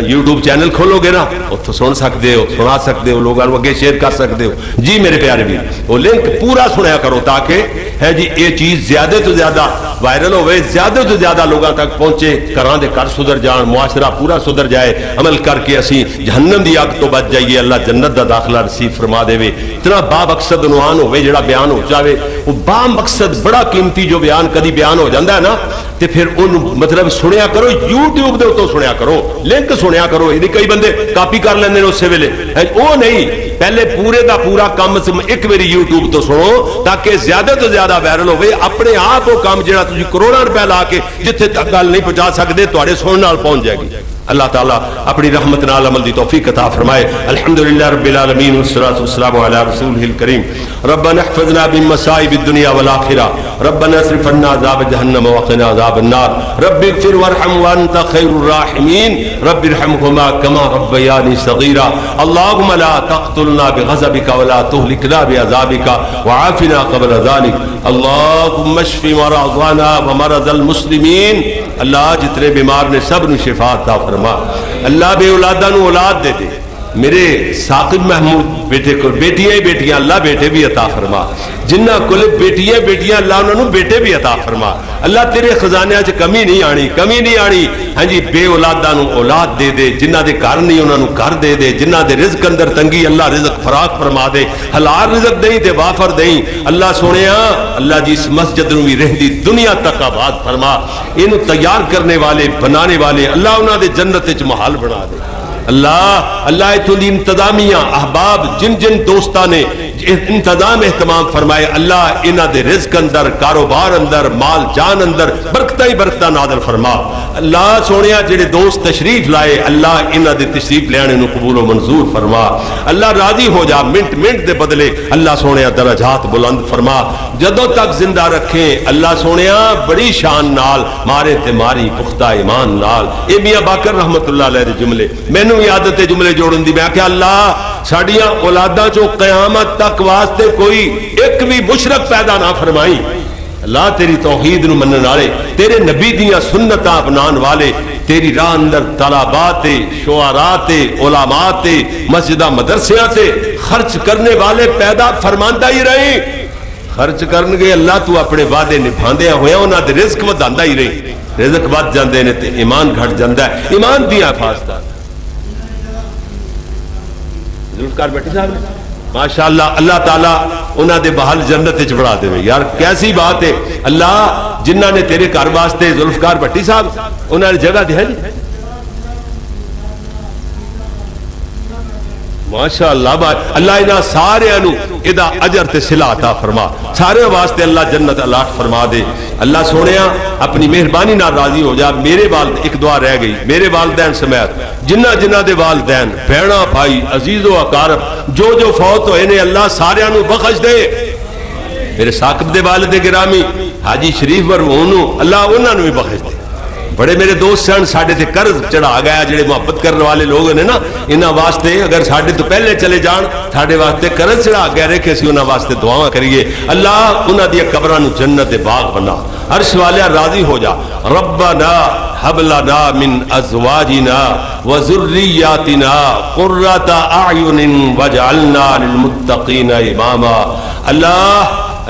S2: یوٹیوب چینل کھولو گے نا تو سن سکتے ہو سنا سکتے ہو لوگوں کو اگے شیئر کر سکتے ہو جی میرے پیارے بھی وہ لنک پورا سنیا کرو تاکہ ہے جی یہ چیز زیادہ تو زیادہ وائرل ہوئے زیادہ تو زیادہ لوگوں تک پہنچے کراں دے کر سدھر جان معاشرہ پورا سدھر جائے عمل کر کے اسی جہنم دی آگ تو بچ جائیے اللہ جنت دا داخلہ نصیب فرما دے وے اتنا با مقصد عنوان ہوئے جڑا بیان ہو جاوے وہ با مقصد بڑا قیمتی جو بیان کدی بیان ہو جاندہ ہے نا تے پھر ان مطلب سنیا کرو یوٹیوب دے تو سنیا کرو لنک سنیا کرو یہ کئی بندے کاپی کر لیندے نے اس سے ویلے وہ نہیں پہلے پورے دا پورا کام ایک میری یوٹیوب تو سنو تاکہ زیادہ تو زیادہ وائرل ہوئے اپنے آپ وہ کام جڑا تجھے کروڑا روپے لا کے جتھے تک گل نہیں پہنچا سکتے تواڈے سنن نال پہنچ جائے گی اللہ تعالیٰ اپنی رحمت نال عمل دی توفیق عطا فرمائے الحمدللہ رب العالمین والصلاة والسلام علی رسولہ الکریم ربنا احفظنا من مصائب الدنیا والآخرہ ربنا اصرف عنا عذاب جہنم وقنا عذاب النار رب اغفر وارحم وانت خیر الراحمین رب ارحمهما كما ربياني صغيرا اللهم لا تقتلنا بغضبك ولا تهلكنا بعذابك وعافنا قبل ذلك اللهم اشف مرضانا ومرض المسلمین اللہ جتنے بیمار نے سب نو شفا عطا فرما اللہ بے اولادہ نو اولاد دے دے میرے ثاقب محمود بیٹے کو بیٹیاں اللہ بیٹے بھی عطا فرما جنہ کل بیٹیاں اللہ انہوں نے بیٹے بھی عطا فرما اللہ تیرے خزانے آج کمی نہیں آنی ہاں جی بے اولادہ نو اولاد دے دے جنہ دے کار نہیں انہوں نے کار دے دے جنہ دے رزق اندر تنگی اللہ رزق فراق فرما دے حلال رزق دیں تے وافر دیں اللہ سونیا اللہ جی اس مسجد نو بھی رہندی دنیا تک آباد فرما انہوں تیار کرنے والے بنانے والے اللہ انہوں دے جنت وچ محل بنا دے اللہ اتوں دی انتظامیہ احباب جن دوستاں نے انتظام اہتمام فرمائے اللہ انہ دے رزق اندر کاروبار اندر مال جان اندر برکتہ نازل فرما اللہ سونیا جڑے دوست تشریف لائے اللہ انہ دے تشریف لیانے نو قبول و منظور فرما اللہ راضی ہو جا منٹ دے بدلے اللہ سونیا درجات بلند فرما جدوں تک زندہ رکھیں اللہ سونیا بڑی شان نال مارے تے ماری پختہ ایمان نال اے میاں باقر رحمت اللہ علیہ دے جملے مینوں عادت جملے جوڑن دی میں کہ اللہ ساڑیاں اولاداں چو قیامت تک واسطے کوئی ایک بھی مشرک پیدا نہ فرمائی اللہ تیری توحید نو منن والے تیرے نبی دیاں سنتاں اپنان والے تیری راہ اندر طلبات شعراء علماء مسجدہ مدرسیاں تے خرچ کرنے والے پیدا فرماندہ ہی رہے خرچ کرنگے اللہ تو اپنے وعدے نبھاندے ہوئے انہاں دے رزق وداندہ ہی رہے رزق ود جاندے نے تے ایمان گھٹ جاندہ ہے ایمان دیا حفاظتہ ذوالفقار بھٹی صاحب نے ماشاءاللہ اللہ تعالیٰ انہاں دے بحال جنت وچ بڑھا دے یار کیسی بات ہے اللہ جنہاں نے تیرے گھر واسطے ذوالفقار بھٹی صاحب انہاں نے جگہ دیا جی ماشاءاللہ اللہ انہاں سارے انو ادا اجر تے صلہ عطا فرما سارے واسطے اللہ جنت الاٹ فرما دے اللہ سونیا اپنی مہربانی نہ راضی ہو جا میرے والد ایک دعا رہ گئی میرے والدین سمیت جنہ دے والدین بہنا بھائی عزیز و اقارب جو فوت ہوئے نے اللہ سارے انو بخش دے میرے ثاقب دے والد گرامی حاجی شریف ورونو اللہ انہوں نے بھی بخش دے بڑے میرے دوست سن ساڈے تے قرض چڑھا گیا جڑے محبت کرنے والے لوگ نے نا انہاں واسطے اگر ساڈے تو پہلے چلے جان ساڈے واسطے قرض چڑھا گیا رکھے اسی انہاں واسطے دعاواں کریے اللہ انہاں دی قبراں نو جنت دے باغ بنا عرش والے راضی ہو جا ربنا هب لنا من ازواجنا وذرياتنا قرة اعين واجعلنا للمتقين اماما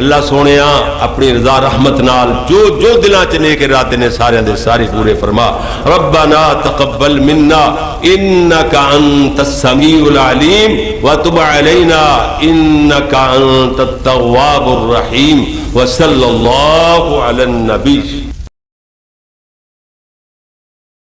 S2: اللہ سونیا اپنی رضا رحمت نال جو جو دلاں چ نیک ارادے نے سارے دے سارے پورے فرما ربنا تقبل منا انك انت السميع العليم وتب علينا انك انت التواب الرحيم وصلى الله على النبي